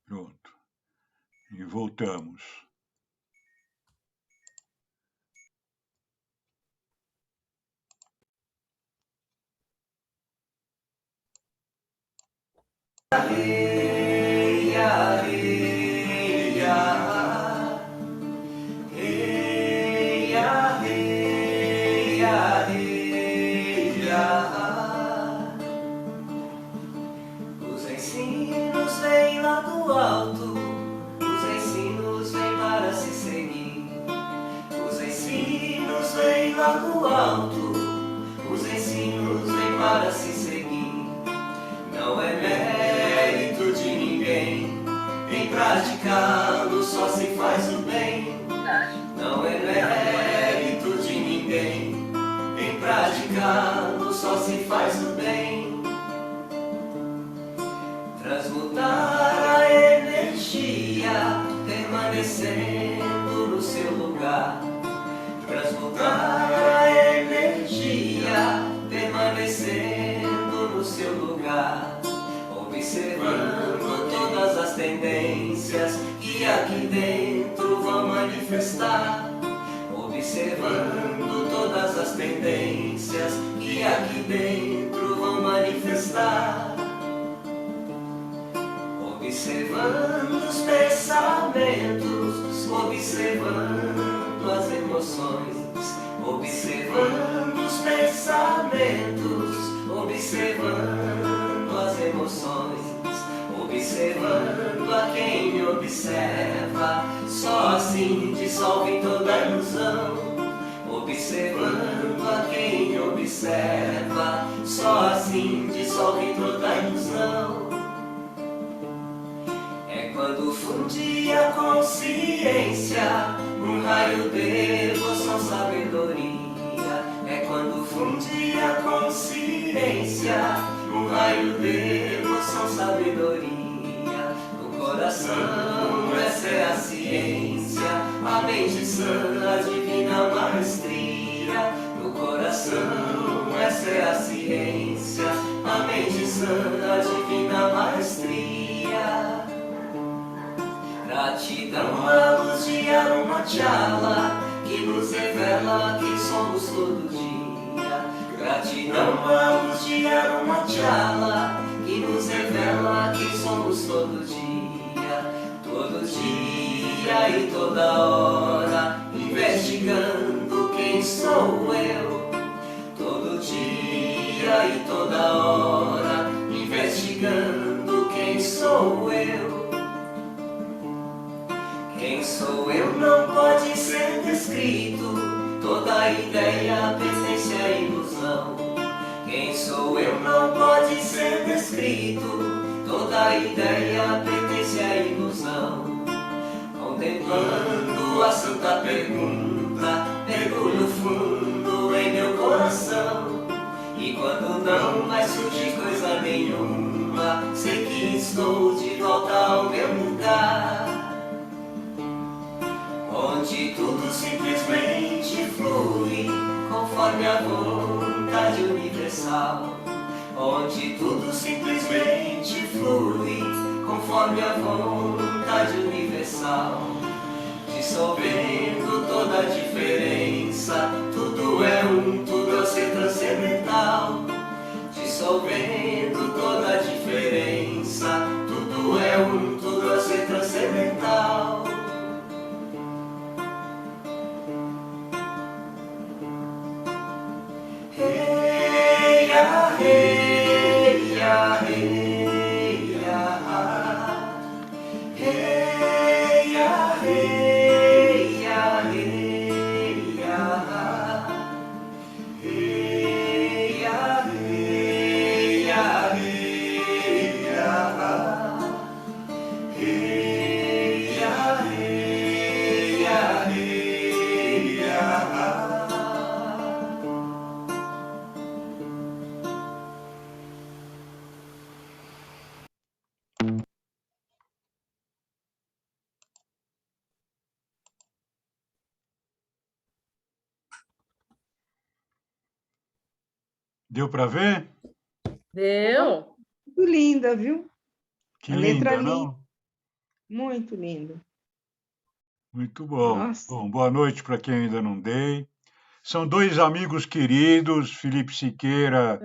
Pronto. E voltamos. Os ensinos vêm lá do alto, os ensinos vêm para se seguir. Os ensinos vêm lá do alto, os ensinos vêm para se seguir. Não é mérito de ninguém, em praticá-lo só se faz o bem. Não é mérito de ninguém, em praticá-lo só se faz o bem. Transmutar a energia, permanecendo no seu lugar. Transmutar a energia, permanecendo no seu lugar. Observando todas as tendências que aqui dentro vão manifestar. Observando todas as tendências que aqui dentro vão manifestar. Observando os pensamentos, observando as emoções, observando os pensamentos, observando as emoções, observando a quem observa, só assim dissolve toda a ilusão. Observando a quem observa, só assim dissolve toda a ilusão. Quando funde a consciência, um raio de devoção, sabedoria. É quando funde a consciência, um raio de devoção, sabedoria. No coração, essa é a ciência, a mente sã, a divina maestria. No coração, essa é a ciência, a mente sã, a divina maestria. Gratidão à luz de Arunachala, que nos revela quem somos todo dia. Gratidão à luz de Arunachala, que nos revela quem somos todo dia. Todo dia e toda hora, investigando quem sou eu. Todo dia e toda hora, investigando quem sou eu. Quem sou eu não pode ser descrito, toda ideia pertence à ilusão. Quem sou eu não pode ser descrito, toda ideia pertence à ilusão. Contemplando a santa pergunta, mergulho fundo em meu coração. E quando não mais surge coisa nenhuma, sei que estou de volta ao meu lugar. Onde tudo simplesmente flui, conforme a vontade universal. Onde tudo simplesmente flui, conforme a vontade universal. Dissolvendo toda a diferença, tudo é um, tudo é ser transcendental. Dissolvendo toda a diferença, tudo é um, tudo é ser transcendental. Hey ya, hey ya, hey ya, hey ya, hey ya, hey ya, hey ya, hey ya, hey ya, hey ya, hey ya, hey ya. Deu para ver? Deu. Muito linda, viu? Que A letra linda, não? Muito lindo. Muito bom. Nossa. Bom, boa noite para quem ainda não dei. São dois amigos queridos, Felipe Siqueira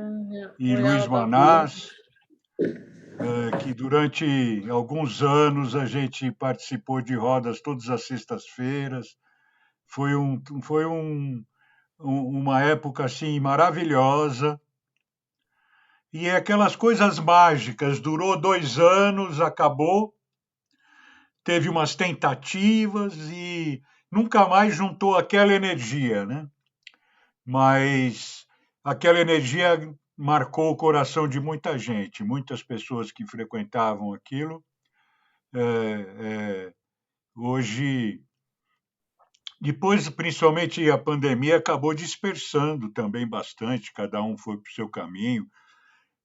e Oi, Luiz Alba. Manás, que durante alguns anos a gente participou de rodas todas as sextas-feiras. Uma época assim maravilhosa. E é aquelas coisas mágicas, durou 2 anos, acabou, teve umas tentativas e nunca mais juntou aquela energia, né? Mas aquela energia marcou o coração de muita gente, muitas pessoas que frequentavam aquilo. Hoje, depois, principalmente a pandemia, acabou dispersando também bastante, cada um foi para o seu caminho.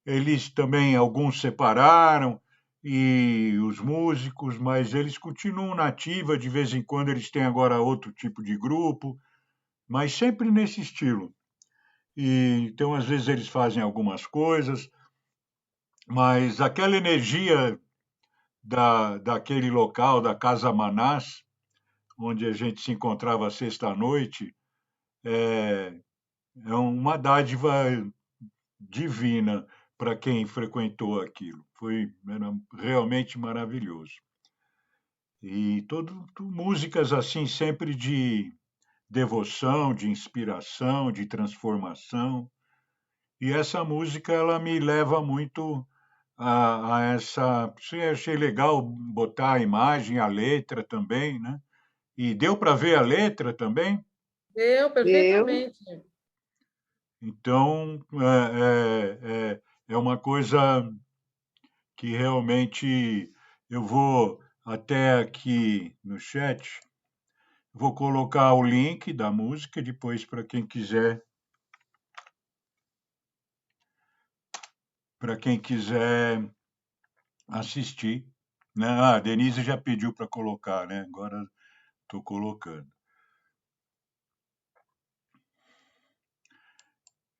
Eles também, alguns separaram, e os músicos, mas eles continuam na ativa, de vez em quando eles têm agora outro tipo de grupo, mas sempre nesse estilo. E, então, às vezes, eles fazem algumas coisas, mas aquela energia daquele local, da Casa Manás, onde a gente se encontrava sexta-noite, é uma dádiva divina para quem frequentou aquilo. Era realmente maravilhoso. E músicas assim, sempre de devoção, de inspiração, de transformação. E essa música ela me leva muito a essa. Eu achei legal botar a imagem, a letra também, né? E deu para ver a letra também? Deu Eu, perfeitamente. Então, é uma coisa que realmente eu vou até aqui no chat, vou colocar o link da música depois para quem quiser assistir, né? Ah, a Denise já pediu para colocar, né? Agora estou colocando.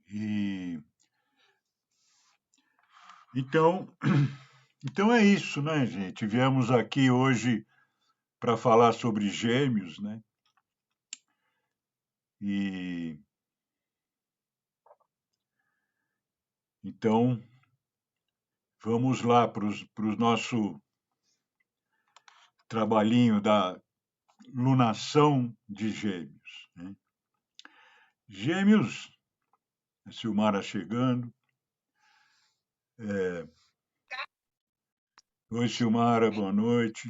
E então, então é isso, né, gente? Viemos aqui hoje para falar sobre Gêmeos, né? E então vamos lá para o nosso trabalhinho da lunação de Gêmeos, né? Gêmeos, a Silmara chegando. Oi, Silmara, boa noite.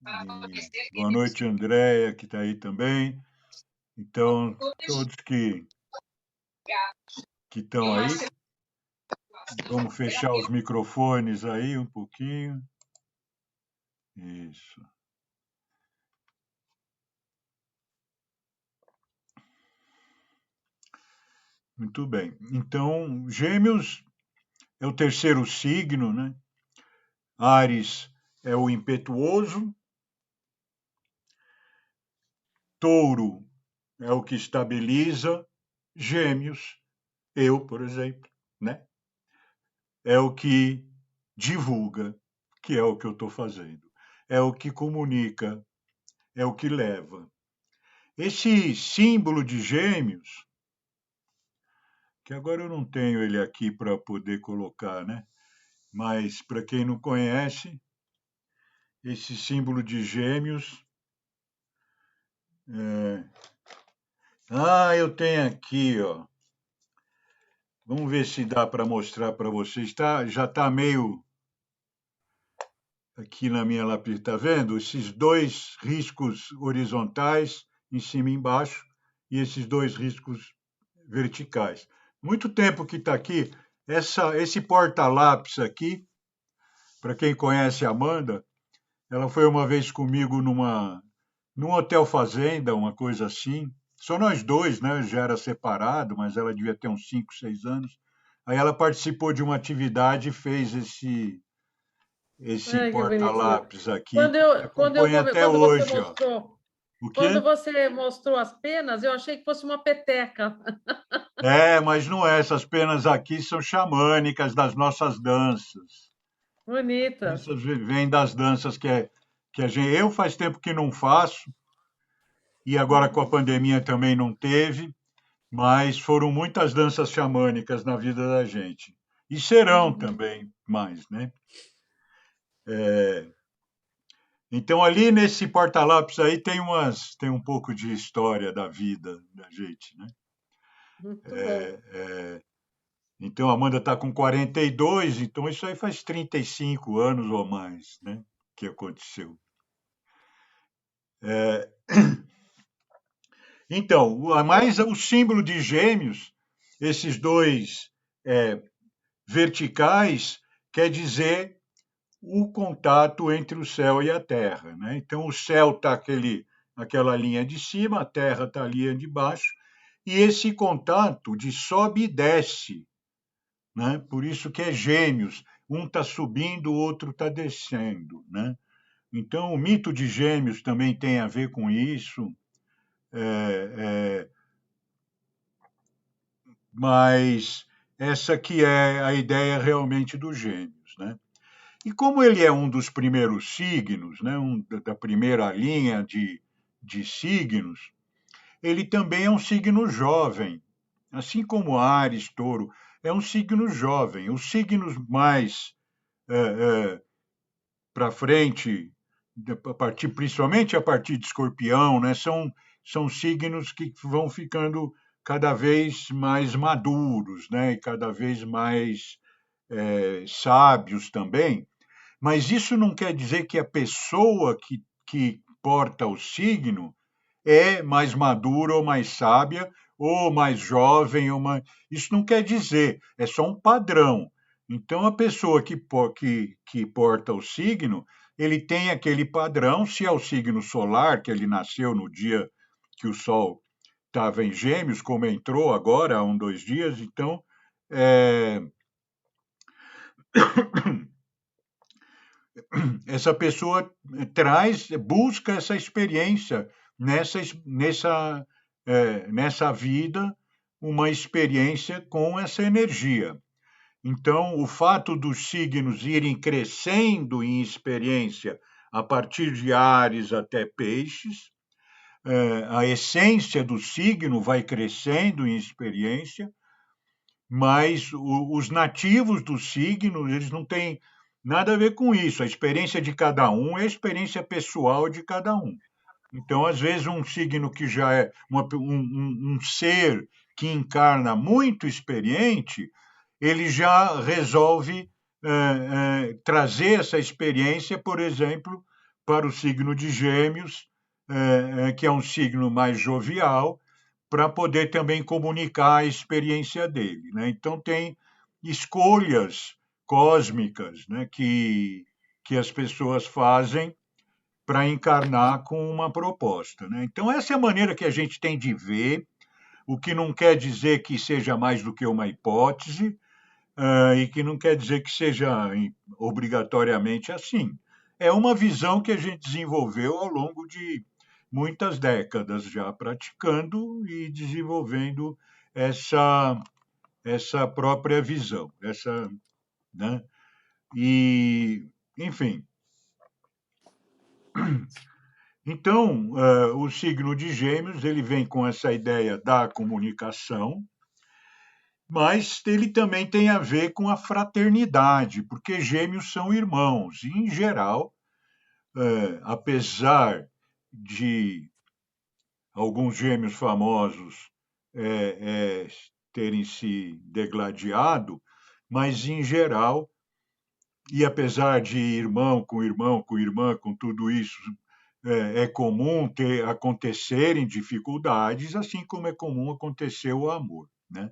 E boa noite, Andréia, que está aí também. Então, todos que estão aí, vamos fechar os microfones aí um pouquinho. Isso. Muito bem. Então, Gêmeos é o terceiro signo, né? Áries é o impetuoso. Touro é o que estabiliza. Gêmeos, eu, por exemplo, né? É o que divulga, que é o que eu estou fazendo. É o que comunica, é o que leva. Esse símbolo de Gêmeos, que agora eu não tenho ele aqui para poder colocar, né? Mas para quem não conhece, esse símbolo de Gêmeos. Eu tenho aqui, ó. Vamos ver se dá para mostrar para vocês. Já está meio aqui na minha lápis, está vendo? Esses dois riscos horizontais, em cima e embaixo, e esses dois riscos verticais. Muito tempo que está aqui. Esse porta-lápis aqui, para quem conhece a Amanda, ela foi uma vez comigo num hotel fazenda, uma coisa assim. Só nós dois, né? Eu já era separado, mas ela devia ter uns 5, 6 anos. Aí ela participou de uma atividade e fez esse Ai, que bonitinho. porta-lápis aqui. Quando eu, quando eu Acompanha vou ver, até quando você hoje, ó. mostrou, O quando quê? você mostrou as penas, eu achei que fosse uma peteca. Mas não é. Essas penas aqui são xamânicas das nossas danças. Bonitas. Essas vêm das danças que a gente. Eu faz tempo que não faço, e agora com a pandemia também não teve, mas foram muitas danças xamânicas na vida da gente. E serão também mais, né? Então, ali nesse porta-lápis aí tem um pouco de história da vida da gente, né? Muito bom. Então, a Amanda está com 42, então isso aí faz 35 anos ou mais, né? Que aconteceu. Então, a mais o símbolo de Gêmeos, esses dois verticais, quer dizer o contato entre o céu e a terra, né? Então, o céu está aquela linha de cima, a terra está a linha de baixo, e esse contato de sobe e desce, né? Por isso que é Gêmeos, um está subindo, o outro está descendo, né? Então, o mito de Gêmeos também tem a ver com isso, mas essa que é a ideia realmente dos Gêmeos, né? E como ele é um dos primeiros signos, né, da primeira linha de signos, ele também é um signo jovem, assim como Áries, Touro, é um signo jovem. Os signos mais para frente, principalmente a partir de Escorpião, né, são signos que vão ficando cada vez mais maduros, né, e cada vez mais sábios também. Mas isso não quer dizer que a pessoa que porta o signo é mais madura ou mais sábia, ou mais jovem, isso não quer dizer, é só um padrão. Então, a pessoa que porta o signo, ele tem aquele padrão, se é o signo solar, que ele nasceu no dia que o Sol estava em Gêmeos, como entrou agora, há 2 dias, então, essa pessoa busca essa experiência nessa vida, uma experiência com essa energia. Então, o fato dos signos irem crescendo em experiência a partir de Áries até Peixes, a essência do signo vai crescendo em experiência, mas os nativos do signo, eles não têm nada a ver com isso. A experiência de cada um é a experiência pessoal de cada um. Então, às vezes, um signo que já é um ser que encarna muito experiente, ele já resolve trazer essa experiência, por exemplo, para o signo de Gêmeos, que é um signo mais jovial, para poder também comunicar a experiência dele, né? Então, tem escolhas cósmicas, né, que as pessoas fazem para encarnar com uma proposta, né? Então, essa é a maneira que a gente tem de ver, o que não quer dizer que seja mais do que uma hipótese, e que não quer dizer que seja obrigatoriamente assim. É uma visão que a gente desenvolveu ao longo de muitas décadas já praticando e desenvolvendo essa própria visão, né? E, enfim, então, o signo de Gêmeos ele vem com essa ideia da comunicação, mas ele também tem a ver com a fraternidade, porque Gêmeos são irmãos. E, em geral, apesar de alguns gêmeos famosos terem se degladiado, mas, em geral, e apesar de irmão, com irmã, com tudo isso, é comum acontecerem dificuldades, assim como é comum acontecer o amor, né?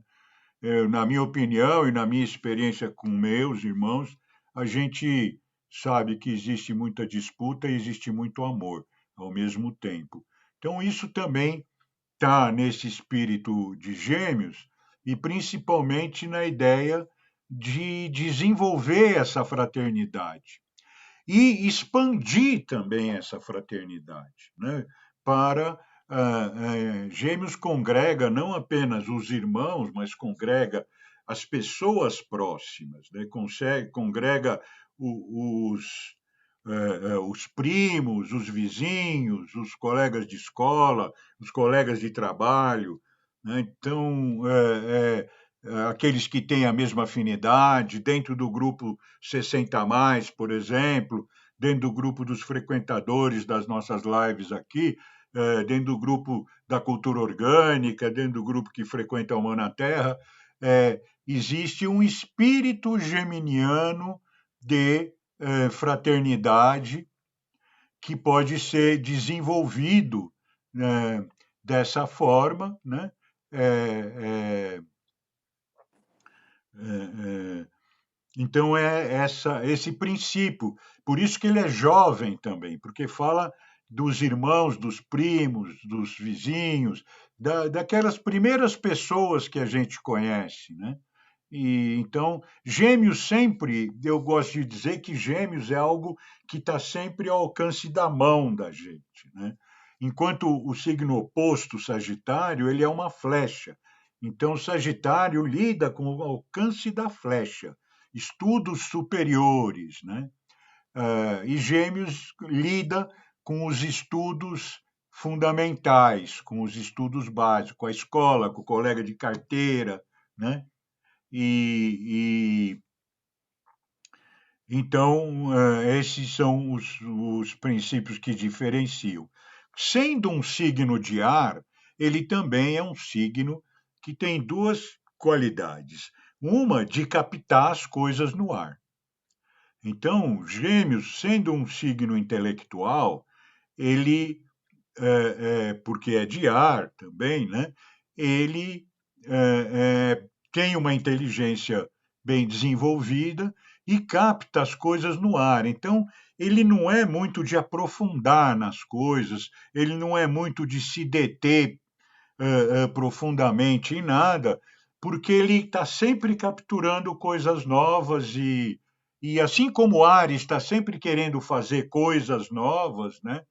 Na minha opinião e na minha experiência com meus irmãos, a gente sabe que existe muita disputa e existe muito amor ao mesmo tempo. Então, isso também está nesse espírito de Gêmeos e principalmente na ideia de desenvolver essa fraternidade e expandir também essa fraternidade, né? Para Gêmeos congrega não apenas os irmãos, mas congrega as pessoas próximas, né? Congrega os primos, os vizinhos, os colegas de escola, os colegas de trabalho, né? Então, aqueles que têm a mesma afinidade, dentro do grupo 60+, por exemplo, dentro do grupo dos frequentadores das nossas lives aqui, dentro do grupo da cultura orgânica, dentro do grupo que frequenta a Humana Terra, existe um espírito geminiano de fraternidade que pode ser desenvolvido dessa forma, né? Então, esse princípio. Por isso que ele é jovem também, porque fala dos irmãos, dos primos, dos vizinhos, daquelas primeiras pessoas que a gente conhece, né? E, então, Gêmeos sempre, eu gosto de dizer que Gêmeos é algo que está sempre ao alcance da mão da gente, né? Enquanto o signo oposto, Sagitário, ele é uma flecha. Então, o Sagitário lida com o alcance da flecha, estudos superiores, né? E Gêmeos lida com os estudos fundamentais, com os estudos básicos, com a escola, com o colega de carteira, né? Então, esses são os princípios que diferenciam. Sendo um signo de ar, ele também é um signo que tem duas qualidades. Uma de captar as coisas no ar. Então, Gêmeos, sendo um signo intelectual, ele, porque é de ar também, né? Ele tem uma inteligência bem desenvolvida e capta as coisas no ar. Então, ele não é muito de aprofundar nas coisas, ele não é muito de se deter profundamente em nada, porque ele está sempre capturando coisas novas e assim como o Ares está sempre querendo fazer coisas novas, né?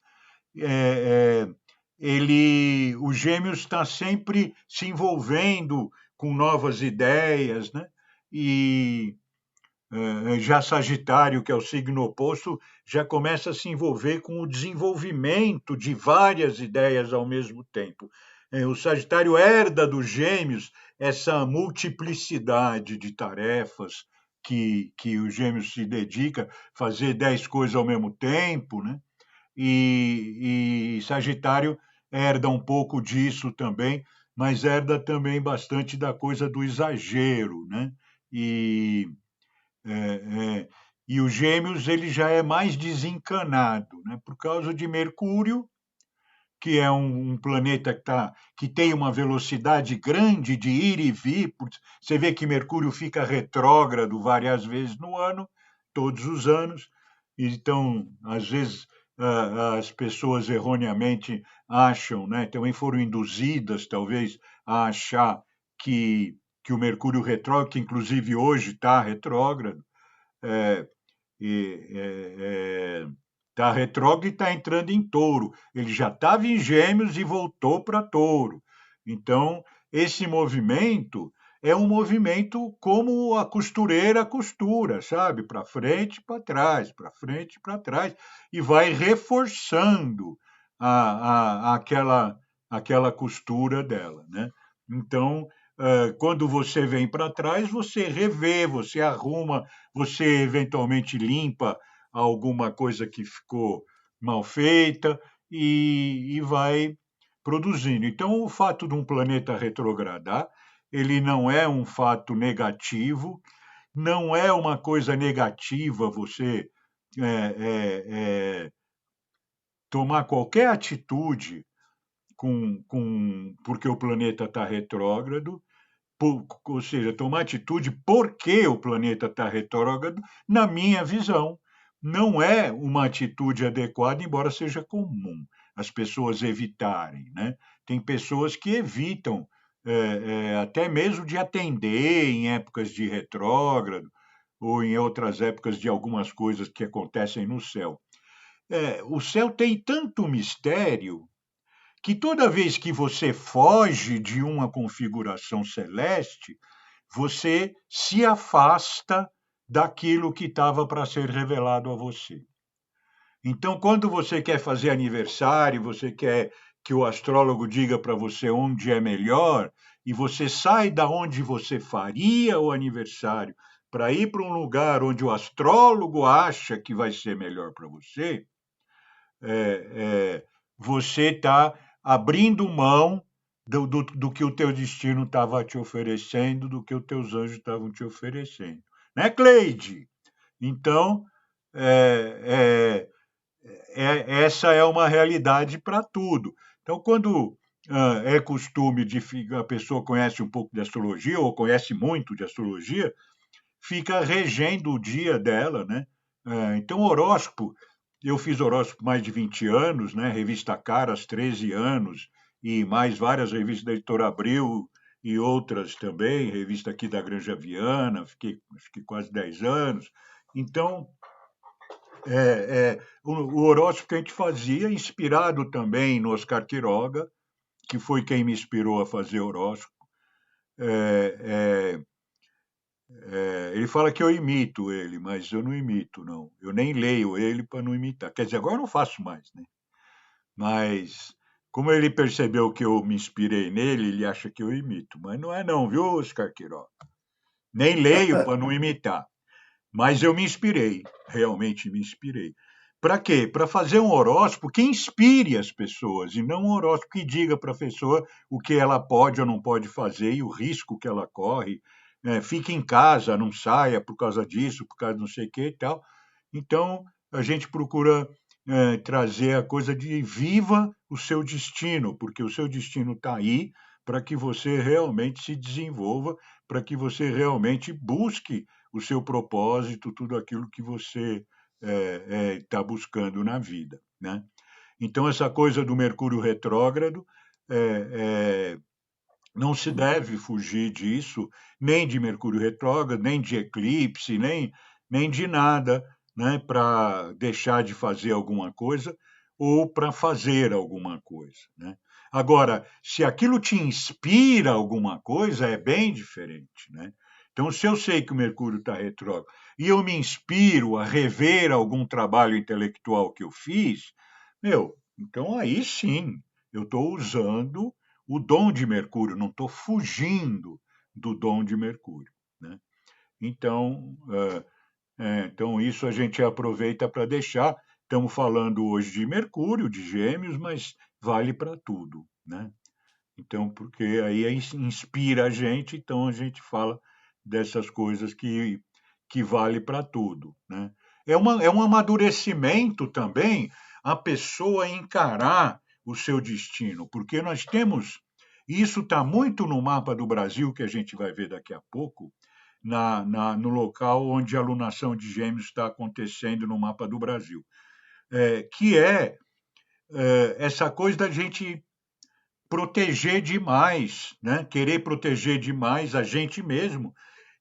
O Gêmeos está sempre se envolvendo com novas ideias, né? E já Sagitário, que é o signo oposto, já começa a se envolver com o desenvolvimento de várias ideias ao mesmo tempo. O Sagitário herda dos Gêmeos essa multiplicidade de tarefas que o Gêmeos se dedica, fazer 10 coisas ao mesmo tempo, né? E Sagitário herda um pouco disso também, mas herda também bastante da coisa do exagero, né? E o Gêmeos ele já é mais desencanado, né? Por causa de Mercúrio, que é um planeta que tem uma velocidade grande de ir e vir. Você vê que Mercúrio fica retrógrado várias vezes no ano, todos os anos. Então, às vezes, as pessoas erroneamente acham, né? Também foram induzidas, talvez, a achar que o Mercúrio retrógrado, que inclusive hoje está retrógrado, está retrógrado e está entrando em Touro. Ele já estava em Gêmeos e voltou para Touro. Então, esse movimento é um movimento como a costureira costura, sabe? Para frente, para trás, para frente, para trás, e vai reforçando aquela costura dela, né? Então, quando você vem para trás, você revê, você arruma, você eventualmente limpa alguma coisa que ficou mal feita e vai produzindo. Então, o fato de um planeta retrogradar, ele não é um fato negativo, não é uma coisa negativa você tomar qualquer atitude porque o planeta está retrógrado, ou seja, tomar atitude porque o planeta está retrógrado, na minha visão, não é uma atitude adequada, embora seja comum as pessoas evitarem, né? Tem pessoas que evitam até mesmo de atender em épocas de retrógrado ou em outras épocas de algumas coisas que acontecem no céu. O céu tem tanto mistério que toda vez que você foge de uma configuração celeste, você se afasta daquilo que estava para ser revelado a você. Então, quando você quer fazer aniversário, você quer que o astrólogo diga para você onde é melhor, e você sai da onde você faria o aniversário para ir para um lugar onde o astrólogo acha que vai ser melhor para você, você está abrindo mão do que o teu destino estava te oferecendo, do que os teus anjos estavam te oferecendo. Né, Cleide? Então, essa é uma realidade para tudo. Então, quando é costume de a pessoa conhece um pouco de astrologia ou conhece muito de astrologia, fica regendo o dia dela, né? Então, horóscopo, eu fiz horóscopo mais de 20 anos, né? Revista Caras, 13 anos, e mais várias revistas da Editora Abril e outras também, revista aqui da Granja Viana, fiquei acho que quase 10 anos. Então, o horóscopo que a gente fazia, inspirado também no Oscar Quiroga, que foi quem me inspirou a fazer horóscopo. Ele fala que eu imito ele, mas eu não imito, não. Eu nem leio ele para não imitar. Quer dizer, agora eu não faço mais, né? Mas, como ele percebeu que eu me inspirei nele, ele acha que eu imito. Mas não é não, viu, Oscar Quiroga? Nem leio para não imitar. Mas eu me inspirei, realmente me inspirei. Para quê? Para fazer um horóscopo que inspire as pessoas, e não um horóscopo que diga para a pessoa o que ela pode ou não pode fazer e o risco que ela corre. Fique em casa, não saia por causa disso, por causa não sei o que e tal. Então, a gente procura trazer a coisa de viva o seu destino, porque o seu destino está aí para que você realmente se desenvolva, para que você realmente busque o seu propósito, tudo aquilo que você está buscando na vida, né? Então, essa coisa do Mercúrio retrógrado, não se deve fugir disso, nem de Mercúrio retrógrado, nem de eclipse, nem de nada, né, para deixar de fazer alguma coisa ou para fazer alguma coisa, né? Agora, se aquilo te inspira alguma coisa, é bem diferente, né? Então, se eu sei que o Mercúrio está retrógrado e eu me inspiro a rever algum trabalho intelectual que eu fiz, então aí sim, eu estou usando o dom de Mercúrio, não estou fugindo do dom de Mercúrio, né? Então, então, isso a gente aproveita para deixar. Estamos falando hoje de Mercúrio, de Gêmeos, mas vale para tudo, né? Então, porque aí inspira a gente, então a gente fala dessas coisas que vale para tudo, né? É um amadurecimento também a pessoa encarar o seu destino, porque nós temos, e isso está muito no mapa do Brasil, que a gente vai ver daqui a pouco, no local onde a alunação de Gêmeos está acontecendo no mapa do Brasil, que essa coisa da gente proteger demais, né? Querer proteger demais a gente mesmo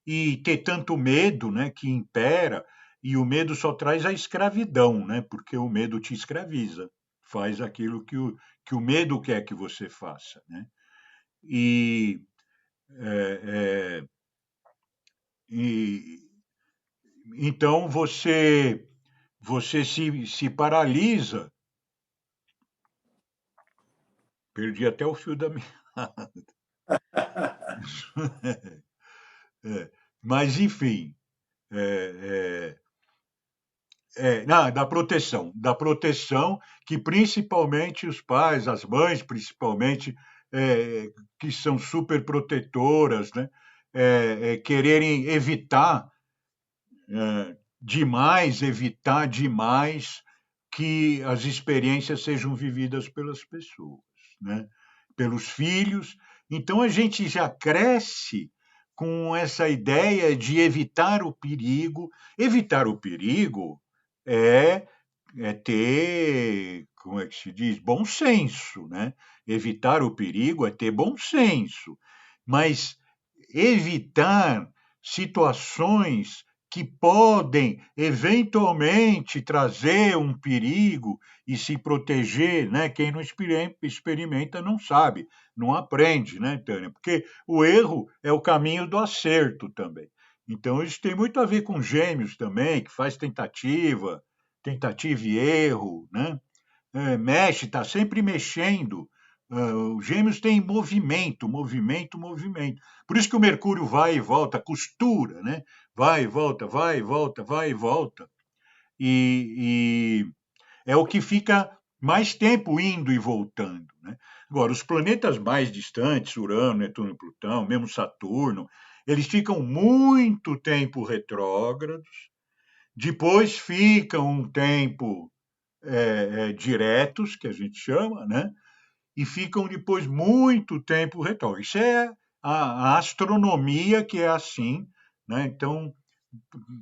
e ter tanto medo, né, que impera, e o medo só traz a escravidão, né? Porque o medo te escraviza, faz aquilo que o medo quer que você faça, né? E, é, é, e então você se paralisa. Perdi até o fio da minha. Mas, enfim, da proteção que principalmente os pais, as mães principalmente, que são super protetoras, né? Quererem evitar demais que as experiências sejam vividas pelas pessoas, né? Pelos filhos. Então a gente já cresce com essa ideia de evitar o perigo. Evitar o perigo é ter, como é que se diz, bom senso, né? Evitar o perigo é ter bom senso, mas evitar situações que podem eventualmente trazer um perigo e se proteger, né? Quem não experimenta não sabe, não aprende, né, Tânia? Porque o erro é o caminho do acerto também. Então, isso tem muito a ver com Gêmeos também, que faz tentativa e erro, né? Mexe, está sempre mexendo. Os Gêmeos têm movimento, movimento, movimento. Por isso que o Mercúrio vai e volta, costura, né? Vai e volta, vai e volta, vai e volta. E é o que fica mais tempo indo e voltando, né? Agora, os planetas mais distantes, Urano, Netuno e Plutão, mesmo Saturno, eles ficam muito tempo retrógrados, depois ficam um tempo diretos, que a gente chama, né? E ficam depois muito tempo retrógrados. Isso é a astronomia que é assim, né? Então,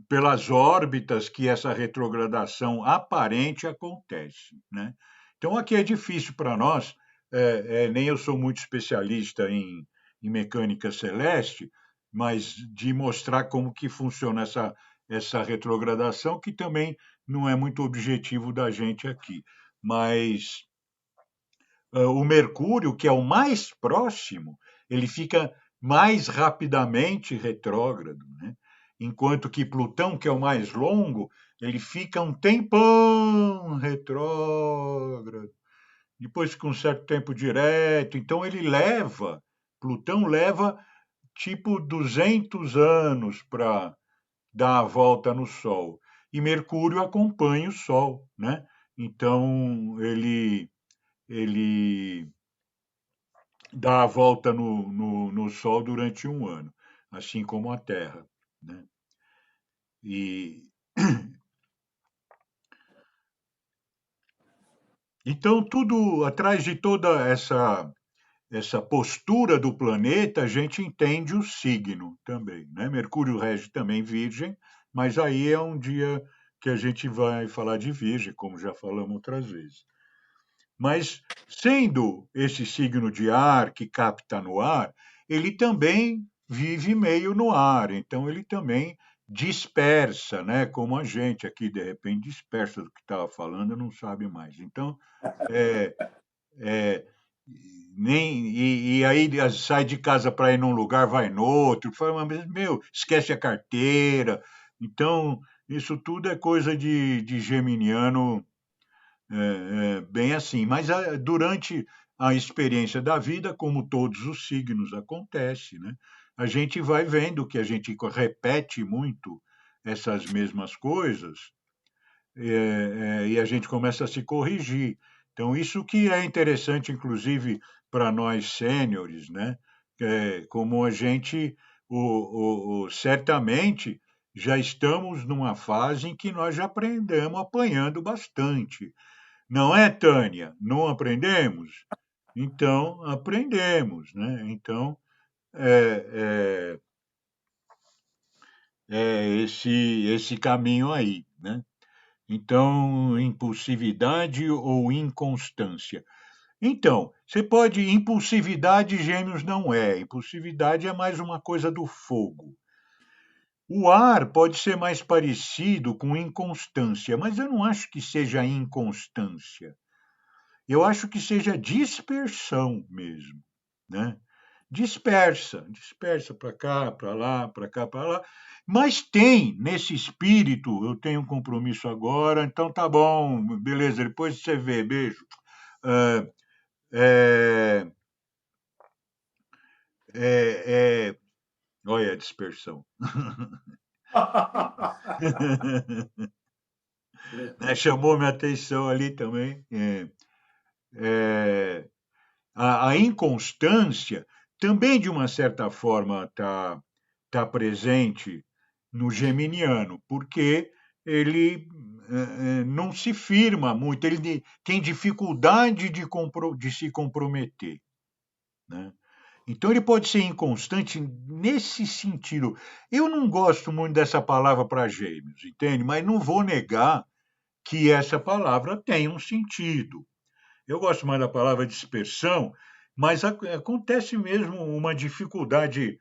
pelas órbitas que essa retrogradação aparente acontece, né? Então, aqui é difícil para nós, nem eu sou muito especialista em mecânica celeste, mas de mostrar como que funciona essa retrogradação, que também não é muito objetivo da gente aqui. Mas o Mercúrio, que é o mais próximo, ele fica mais rapidamente retrógrado, né? Enquanto que Plutão, que é o mais longo, ele fica um tempão retrógrado, depois fica um certo tempo direto. Então Plutão leva tipo 200 anos para dar a volta no Sol. E Mercúrio acompanha o Sol, né? Então ele dá a volta no Sol durante um ano, assim como a Terra, né? E então tudo atrás de toda essa postura do planeta, a gente entende o signo também, né? Mercúrio rege também Virgem, mas aí é um dia que a gente vai falar de Virgem, como já falamos outras vezes. Mas, sendo esse signo de ar que capta no ar, ele também vive meio no ar, então ele também dispersa, né? Como a gente aqui, de repente, dispersa do que estava falando, não sabe mais. Então, é, é, e aí sai de casa para ir num lugar, vai no outro, fala, meu, esquece a carteira. Então, isso tudo é coisa de geminiano, bem assim. Mas durante a experiência da vida, como todos os signos acontece, né? A gente vai vendo que a gente repete muito essas mesmas coisas, e a gente começa a se corrigir. Então, isso que é interessante, inclusive, para nós sêniores, né? Como a gente, certamente, já estamos numa fase em que nós já aprendemos apanhando bastante. Não é, Tânia? Não aprendemos? Então, aprendemos, né? Então, é, esse caminho aí, né? Então, impulsividade ou inconstância? Então, você pode. Impulsividade, Gêmeos não é. Impulsividade é mais uma coisa do fogo. O ar pode ser mais parecido com inconstância, mas eu não acho que seja inconstância. Eu acho que seja dispersão mesmo, né? Dispersa para cá, para lá, para cá, para lá. Mas tem nesse espírito, eu tenho um compromisso agora, então tá bom, beleza, depois você vê, beijo. É, é, é, olha a dispersão. Chamou minha atenção ali também. É, a inconstância também, de uma certa forma, tá presente no geminiano, porque ele não se firma muito, ele tem dificuldade de se comprometer, né? Então, ele pode ser inconstante nesse sentido. Eu não gosto muito dessa palavra para gêmeos, entende? Mas não vou negar que essa palavra tem um sentido. Eu gosto mais da palavra dispersão, mas acontece mesmo uma dificuldade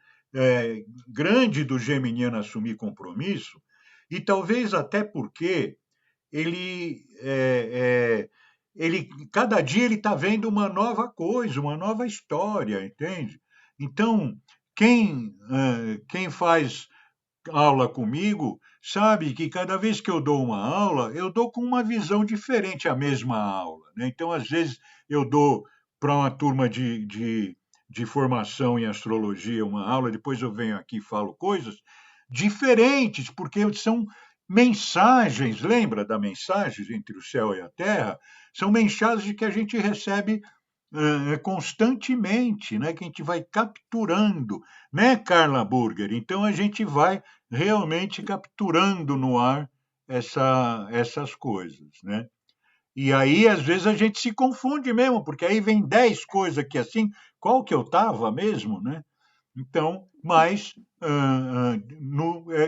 grande do geminiano assumir compromisso, e talvez até porque ele, cada dia ele está vendo uma nova coisa, uma nova história, entende? Então, quem faz aula comigo sabe que cada vez que eu dou uma aula, eu dou com uma visão diferente a mesma aula, né? Então, às vezes, eu dou para uma turma de formação em astrologia uma aula, depois eu venho aqui e falo coisas diferentes, porque são mensagens, lembra da mensagem entre o céu e a terra? São mensagens que a gente recebe constantemente, né? Que a gente vai capturando, né, Carla Burger? Então a gente vai realmente capturando no ar essas coisas, né? E aí, às vezes, a gente se confunde mesmo, porque aí vem 10 coisas que assim, qual que eu estava mesmo, né? Então, mas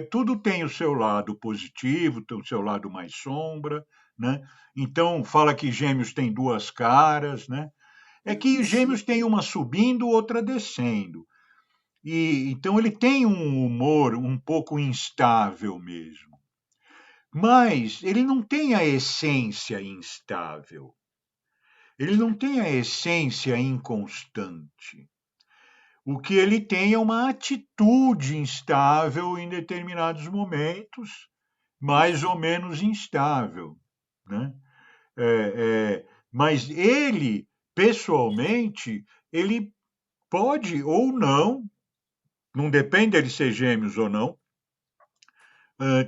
tudo tem o seu lado positivo, tem o seu lado mais sombra, né? Então, fala que Gêmeos tem duas caras, né? É que Gêmeos tem uma subindo, outra descendo. E então ele tem um humor um pouco instável mesmo. Mas ele não tem a essência instável. Ele não tem a essência inconstante. O que ele tem é uma atitude instável em determinados momentos, mais ou menos instável, né? Mas ele, pessoalmente, ele pode ou não depende dele ser Gêmeos ou não,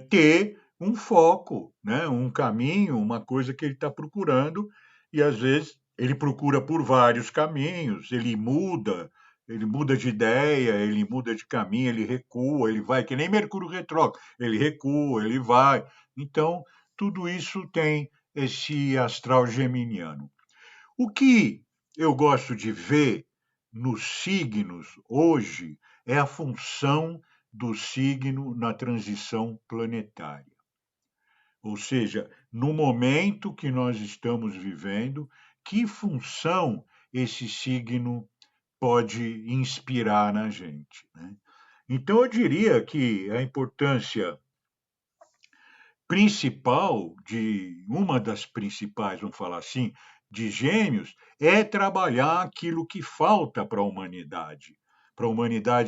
ter um foco, né? Um caminho, uma coisa que ele está procurando, e às vezes ele procura por vários caminhos, ele muda de ideia, ele muda de caminho, ele recua, ele vai, que nem Mercúrio retrógrado, ele recua, ele vai. Então, tudo isso tem esse astral geminiano. O que eu gosto de ver nos signos hoje é a função do signo na transição planetária. Ou seja, no momento que nós estamos vivendo, que função esse signo pode inspirar na gente, né? Então, eu diria que a importância principal uma das principais, vamos falar assim, de Gêmeos, é trabalhar aquilo que falta para a humanidade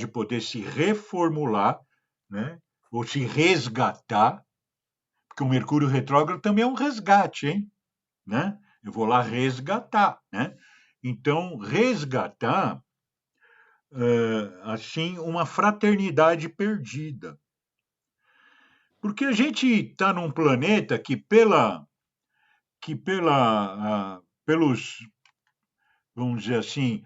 poder se reformular, né? Ou se resgatar, porque o Mercúrio retrógrado também é um resgate, hein? Né? Eu vou lá resgatar, né? Então, resgatar, assim, uma fraternidade perdida. Porque a gente está num planeta pelos, vamos dizer assim,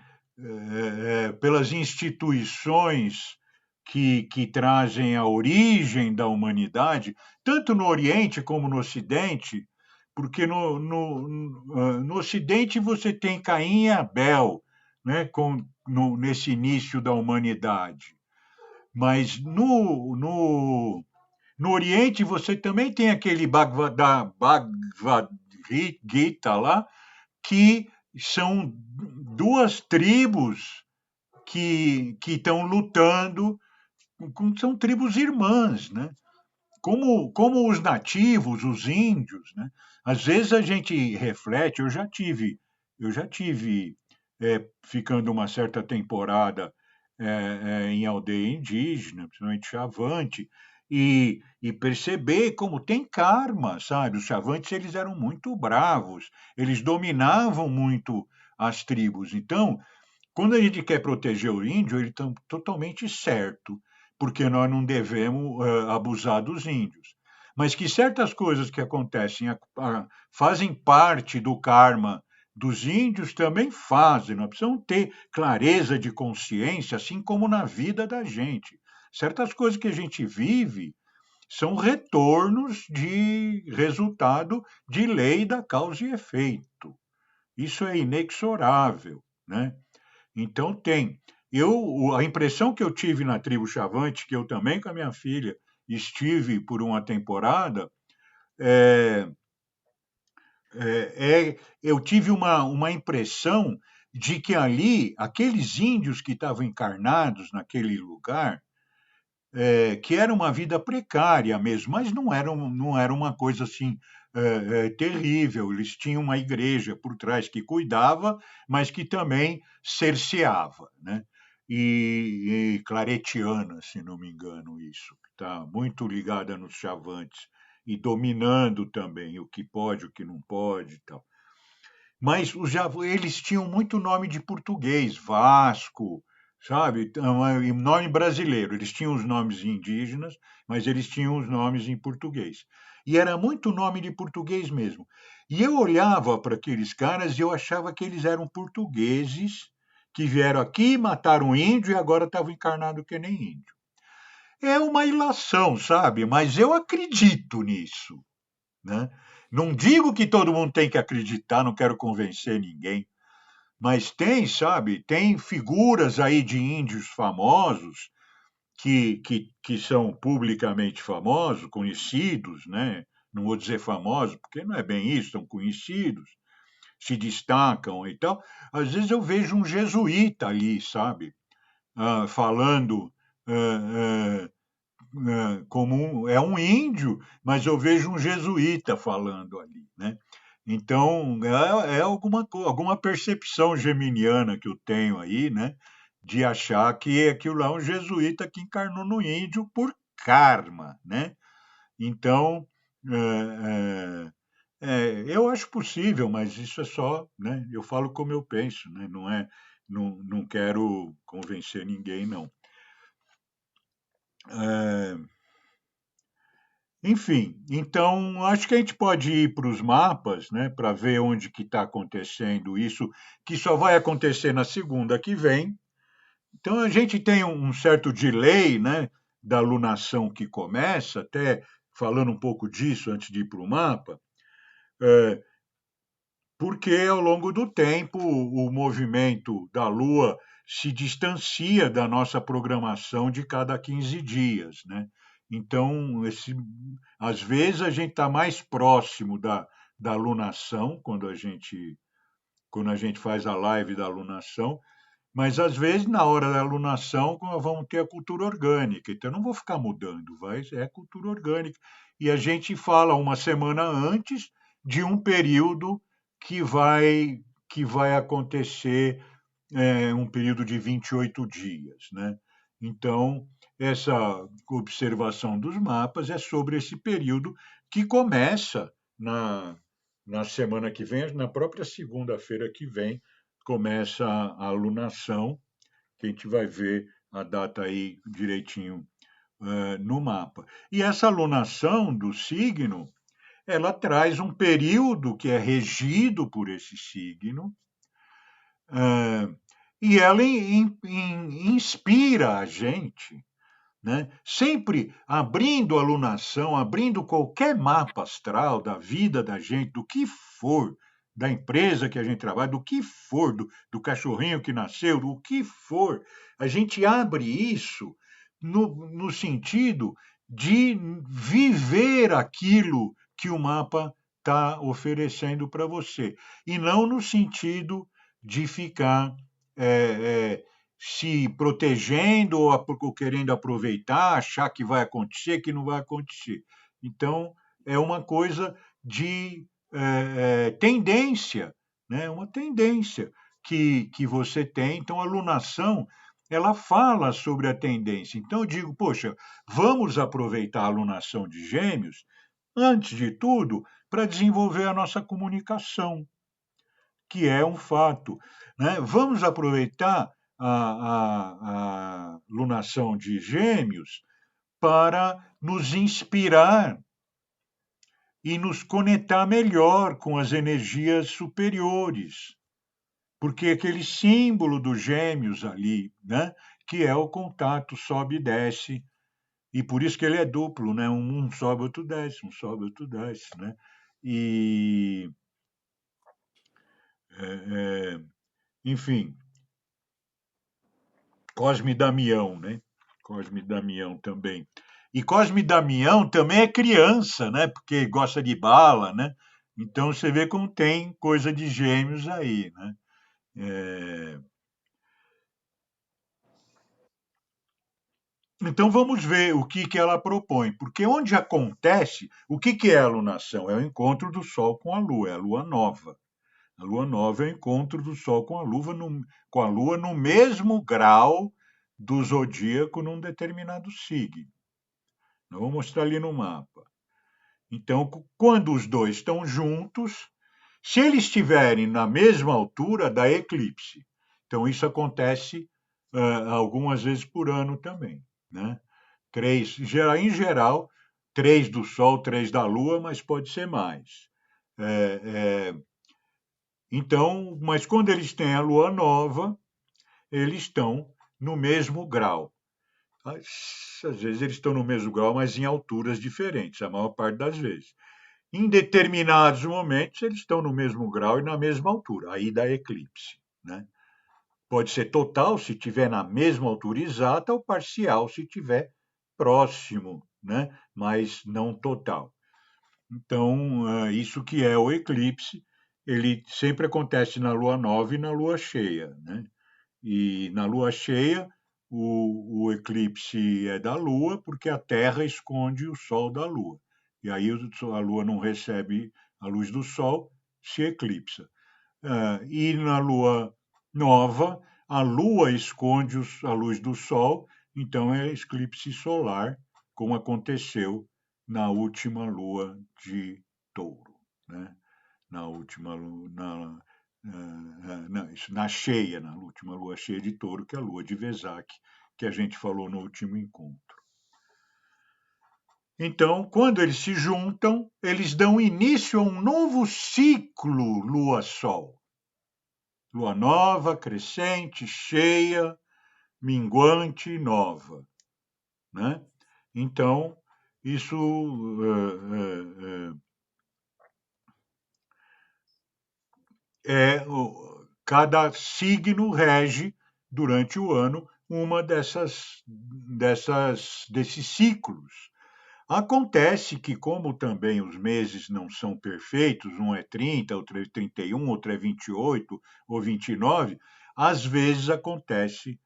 pelas instituições que trazem a origem da humanidade, tanto no Oriente como no Ocidente, porque no Ocidente você tem Caim e Abel, né, nesse início da humanidade. Mas no Oriente você também tem aquele Bhagavad Gita lá, que são duas tribos que estão lutando, são tribos irmãs, né? Como os nativos, os índios, né? Às vezes a gente reflete, eu já tive ficando uma certa temporada em aldeia indígena, principalmente Chavante, e perceber como tem karma, sabe? Os Chavantes eles eram muito bravos, eles dominavam muito as tribos. Então, quando a gente quer proteger o índio, ele está totalmente certo, porque nós não devemos abusar dos índios. Mas que certas coisas que acontecem fazem parte do karma dos índios também fazem. Nós precisamos ter clareza de consciência, assim como na vida da gente. Certas coisas que a gente vive são retornos de resultado de lei da causa e efeito. Isso é inexorável, né? Então tem. A impressão que eu tive na tribo Chavante, que eu também com a minha filha estive por uma temporada, é, eu tive uma impressão de que ali, aqueles índios que estavam encarnados naquele lugar, que era uma vida precária mesmo, mas não era uma coisa assim terrível. Eles tinham uma igreja por trás que cuidava, mas que também cerceava, né? e claretiana, se não me engano, isso. Está muito ligada nos chavantes e dominando também o que pode, o que não pode e tal. Mas eles tinham muito nome de português, Vasco, sabe? Nome brasileiro. Eles tinham os nomes indígenas, mas eles tinham os nomes em português. E era muito nome de português mesmo. E eu olhava para aqueles caras e eu achava que eles eram portugueses que vieram aqui, mataram índio e agora estavam encarnados que nem índio. É uma ilação, sabe? Mas eu acredito nisso, né? Não digo que todo mundo tem que acreditar, não quero convencer ninguém, mas tem, sabe, tem figuras aí de índios famosos que são publicamente famosos, conhecidos, né? Não vou dizer famosos, porque não é bem isso, são conhecidos, se destacam e tal. Às vezes eu vejo um jesuíta ali, sabe, falando como é um índio, mas eu vejo um jesuíta falando ali, né? Então, é alguma percepção geminiana que eu tenho aí, né? De achar que aquilo lá é um jesuíta que encarnou no índio por karma, né? Então, eu acho possível, mas isso é só, né? Eu falo como eu penso, né? Não quero convencer ninguém, não. É, Enfim, então acho que a gente pode ir para os mapas, né, para ver onde que está acontecendo isso, que só vai acontecer na segunda que vem. Então a gente tem um certo delay, né, da lunação que começa, até falando um pouco disso antes de ir para o mapa, porque ao longo do tempo o movimento da Lua se distancia da nossa programação de cada 15 dias, né? Então, às vezes a gente está mais próximo da lunação, quando a gente faz a live da lunação, mas às vezes na hora da alunação nós vamos ter a cultura orgânica, então eu não vou ficar mudando, é cultura orgânica. E a gente fala uma semana antes de um período que vai, que vai acontecer, um período de 28 dias, né? Então, essa observação dos mapas é sobre esse período que começa na semana que vem, na própria segunda-feira que vem, começa a alunação, que a gente vai ver a data aí direitinho no mapa. E essa alunação do signo, ela traz um período que é regido por esse signo, e ela inspira a gente, né? Sempre abrindo a alunação, abrindo qualquer mapa astral da vida da gente, do que for, da empresa que a gente trabalha, do que for, do cachorrinho que nasceu, do que for, a gente abre isso no sentido de viver aquilo que o mapa está oferecendo para você, e não no sentido de ficar se protegendo ou querendo aproveitar, achar que vai acontecer, que não vai acontecer. Então, é uma coisa de tendência, né? Uma tendência que você tem. Então, a alunação, ela fala sobre a tendência. Então, eu digo, poxa, vamos aproveitar a alunação de Gêmeos, antes de tudo, para desenvolver a nossa comunicação, que é um fato, né? Vamos aproveitar a lunação de Gêmeos para nos inspirar e nos conectar melhor com as energias superiores, porque aquele símbolo dos Gêmeos ali, né? Que é o contato sobe e desce, e por isso que ele é duplo, né? Um sobe, outro desce, um sobe, outro desce, né? E, enfim, Cosme e Damião, né? Cosme e Damião também. E Cosme e Damião também é criança, né? Porque gosta de bala, né? Então você vê como tem coisa de gêmeos aí, né? Então vamos ver o que ela propõe, porque onde acontece, o que é a alunação? É o encontro do Sol com a Lua, é a Lua nova. A lua nova é o encontro do Sol com a Lua no mesmo grau do zodíaco num determinado signo. Eu vou mostrar ali no mapa. Então, quando os dois estão juntos, se eles estiverem na mesma altura, dá eclipse. Então, isso acontece algumas vezes por ano também, né? Em geral, 3 do Sol, 3 da Lua, mas pode ser mais. Então, mas quando eles têm a Lua nova, eles estão no mesmo grau. Às vezes eles estão no mesmo grau, mas em alturas diferentes, a maior parte das vezes. Em determinados momentos, eles estão no mesmo grau e na mesma altura, aí dá eclipse, né? Pode ser total, se estiver na mesma altura exata, ou parcial, se estiver próximo, né? Mas não total. Então, isso que é o eclipse, ele sempre acontece na lua nova e na lua cheia, né? E na lua cheia, o eclipse é da lua, porque a Terra esconde o Sol da lua. E aí a lua não recebe a luz do Sol, se eclipsa. E na lua nova, a lua esconde a luz do Sol, então é eclipse solar, como aconteceu na última lua de Touro, né? Na última na cheia, na última lua cheia de Touro, que é a lua de Vesak, que a gente falou no último encontro. Então, quando eles se juntam, eles dão início a um novo ciclo Lua-Sol. Lua nova, crescente, cheia, minguante, nova, né? Então, isso cada signo rege durante o ano uma desses ciclos. Acontece que, como também os meses não são perfeitos, um é 30, outro é 31, outro é 28 ou 29, às vezes acontece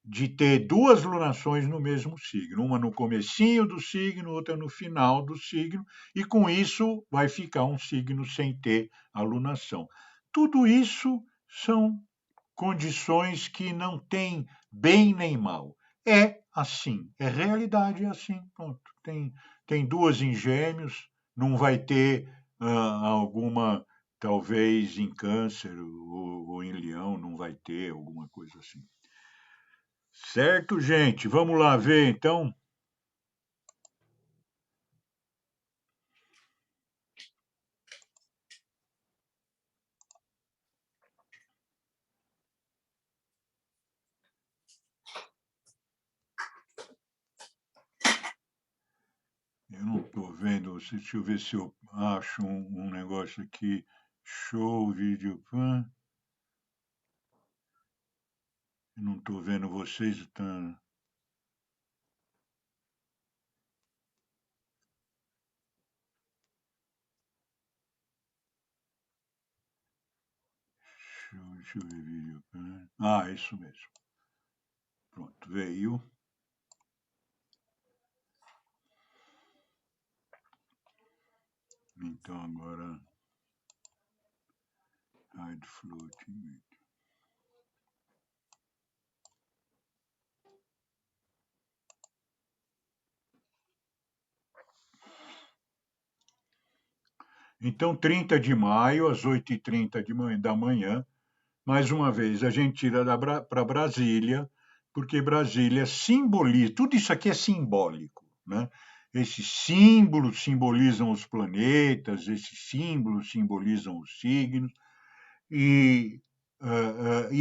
de ter duas lunações no mesmo signo, uma no comecinho do signo, outra no final do signo, e com isso vai ficar um signo sem ter a lunação. Tudo isso são condições que não têm bem nem mal. É assim, é realidade, é assim, pronto. Tem duas em Gêmeos, não vai ter alguma, talvez em Câncer ou em Leão, não vai ter alguma coisa assim. Certo, gente? Vamos lá ver, então. Eu não estou vendo, deixa eu ver se eu acho um negócio aqui. Show, vídeo. Eu não estou vendo vocês. Tá... Deixa eu ver vídeo. Isso mesmo. Pronto, veio. Então agora. Hide floating. Então, 30 de maio, às 8h30 da manhã, mais uma vez, a gente tira para Brasília, porque Brasília simboliza, tudo isso aqui é simbólico, né? Esses símbolos simbolizam os planetas, esses símbolos simbolizam os signos, e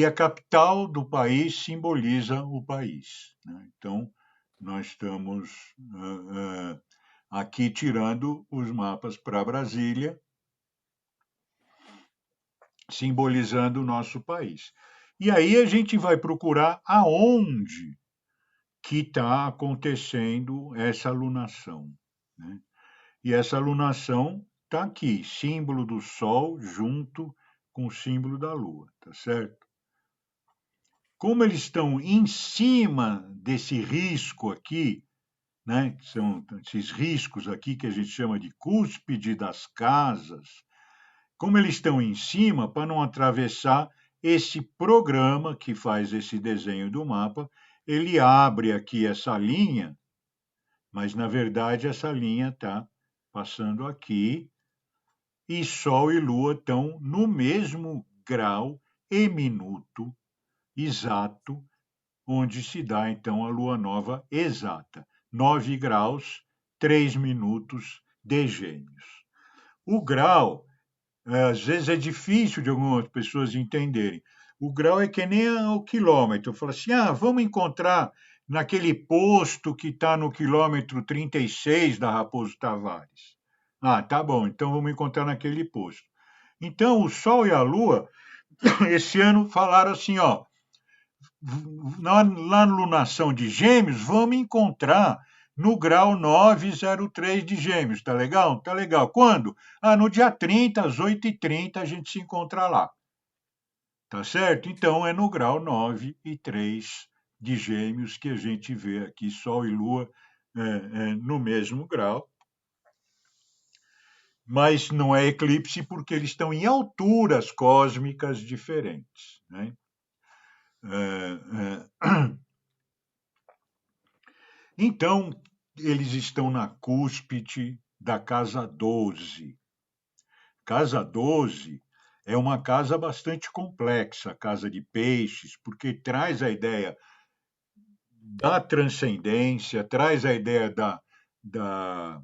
a capital do país simboliza o país, né? Então, nós estamos aqui tirando os mapas para Brasília, simbolizando o nosso país. E aí a gente vai procurar aonde que está acontecendo essa alunação, né? E essa alunação está aqui, símbolo do Sol junto com o símbolo da Lua, tá certo? Como eles estão em cima desse risco aqui, né? São esses riscos aqui que a gente chama de cúspide das casas. como eles estão em cima, para não atravessar esse programa que faz esse desenho do mapa, ele abre aqui essa linha, mas na verdade essa linha está passando aqui, e Sol e Lua estão no mesmo grau e minuto exato, onde se dá então a lua nova exata, 9 graus, 3 minutos de Gêmeos. O grau, às vezes é difícil de algumas pessoas entenderem. O grau é que nem o quilômetro. Fala assim, vamos encontrar naquele posto que está no quilômetro 36 da Raposo Tavares. Tá bom, então vamos encontrar naquele posto. Então, o Sol e a Lua, esse ano, falaram assim, lá na lunação de Gêmeos, vamos encontrar no grau 903 de Gêmeos. Tá legal? Tá legal. Quando? No dia 30, às 8h30, a gente se encontra lá. Tá certo? Então, é no grau 9 e 3 de Gêmeos que a gente vê aqui Sol e Lua no mesmo grau. Mas não é eclipse porque eles estão em alturas cósmicas diferentes, né? Então, eles estão na cúspide da casa 12. Casa 12 é uma casa bastante complexa, casa de peixes, porque traz a ideia da transcendência, traz a ideia da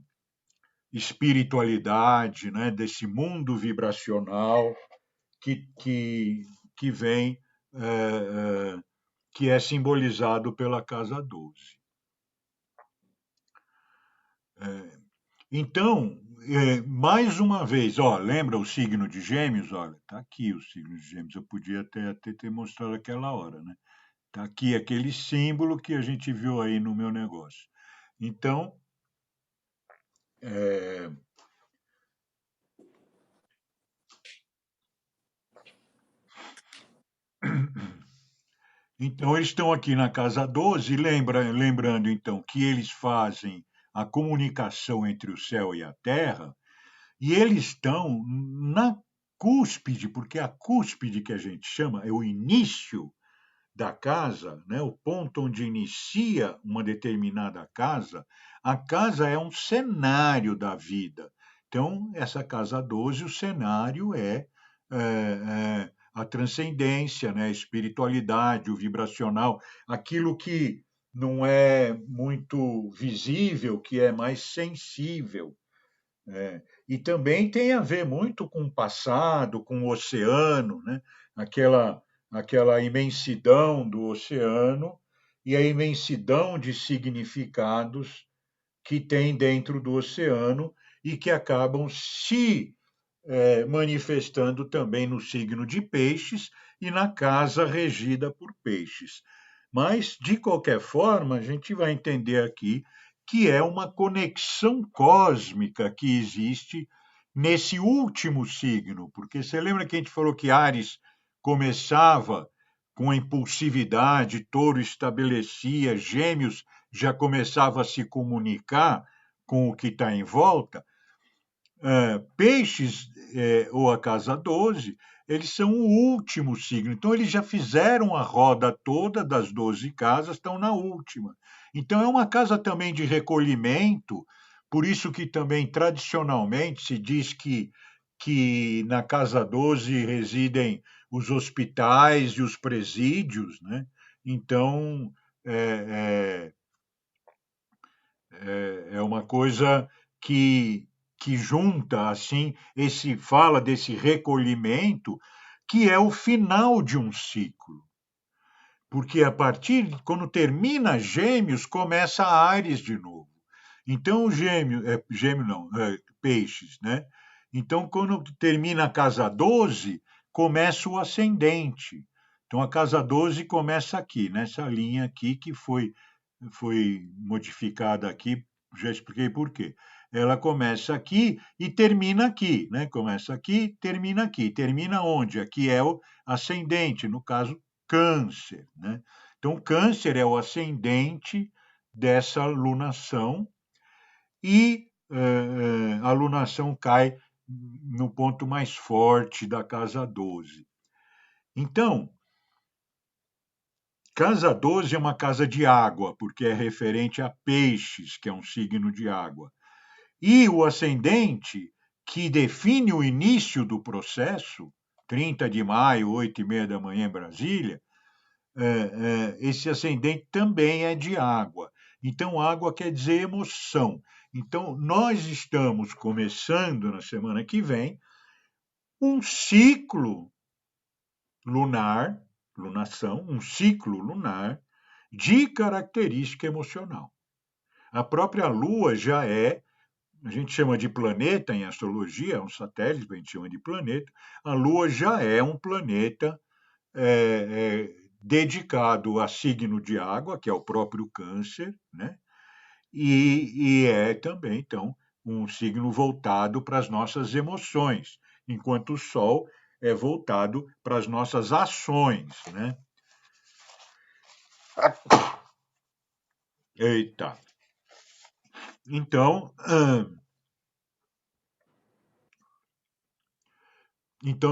espiritualidade, né, desse mundo vibracional que vem, que é simbolizado pela casa 12. Então, mais uma vez, lembra o signo de Gêmeos? Olha, está aqui o signo de Gêmeos. Eu podia até ter mostrado aquela hora, né? Está aqui aquele símbolo que a gente viu aí no meu negócio. Então, então eles estão aqui na casa 12, lembrando então que eles fazem a comunicação entre o céu e a terra, e eles estão na cúspide, porque a cúspide que a gente chama é o início da casa, né? O ponto onde inicia uma determinada casa. A casa é um cenário da vida. Então, essa casa 12, o cenário é a transcendência, né? A espiritualidade, o vibracional, aquilo que não é muito visível, que é mais sensível. E também tem a ver muito com o passado, com o oceano, né? aquela imensidão do oceano e a imensidão de significados que tem dentro do oceano e que acabam se manifestando também no signo de Peixes e na casa regida por Peixes. Mas, de qualquer forma, a gente vai entender aqui que é uma conexão cósmica que existe nesse último signo, porque você lembra que a gente falou que Áries começava com a impulsividade, Touro estabelecia, Gêmeos já começava a se comunicar com o que está em volta? Peixes, ou a casa 12, eles são o último signo. Então, eles já fizeram a roda toda das 12 casas, estão na última. Então, é uma casa também de recolhimento, por isso que também, tradicionalmente, se diz que na casa 12 residem os hospitais e os presídios, né? Então, é uma coisa que junta, assim, fala desse recolhimento, que é o final de um ciclo. Porque quando termina Gêmeos, começa Áries de novo. Então, Peixes, né? Então, quando termina a casa 12, começa o ascendente. Então, a casa 12 começa aqui, nessa linha aqui, que foi modificada aqui, já expliquei por quê. Ela começa aqui e termina aqui, né? Começa aqui, termina aqui. Termina onde? Aqui é o ascendente, no caso, Câncer, né? Então, Câncer é o ascendente dessa lunação e a lunação cai no ponto mais forte da casa 12. Então, casa 12 é uma casa de água, porque é referente a peixes, que é um signo de água. E o ascendente, que define o início do processo, 30 de maio, 8h30 da manhã em Brasília, esse ascendente também é de água. Então, água quer dizer emoção. Então, nós estamos começando na semana que vem um ciclo lunar, lunação, um ciclo lunar de característica emocional. A própria Lua já é, a gente chama de planeta em astrologia, é um satélite, a gente chama de planeta, a Lua já é um planeta dedicado a signo de água, que é o próprio Câncer, né? E é também, então, um signo voltado para as nossas emoções, enquanto o Sol é voltado para as nossas ações, né? Eita! Então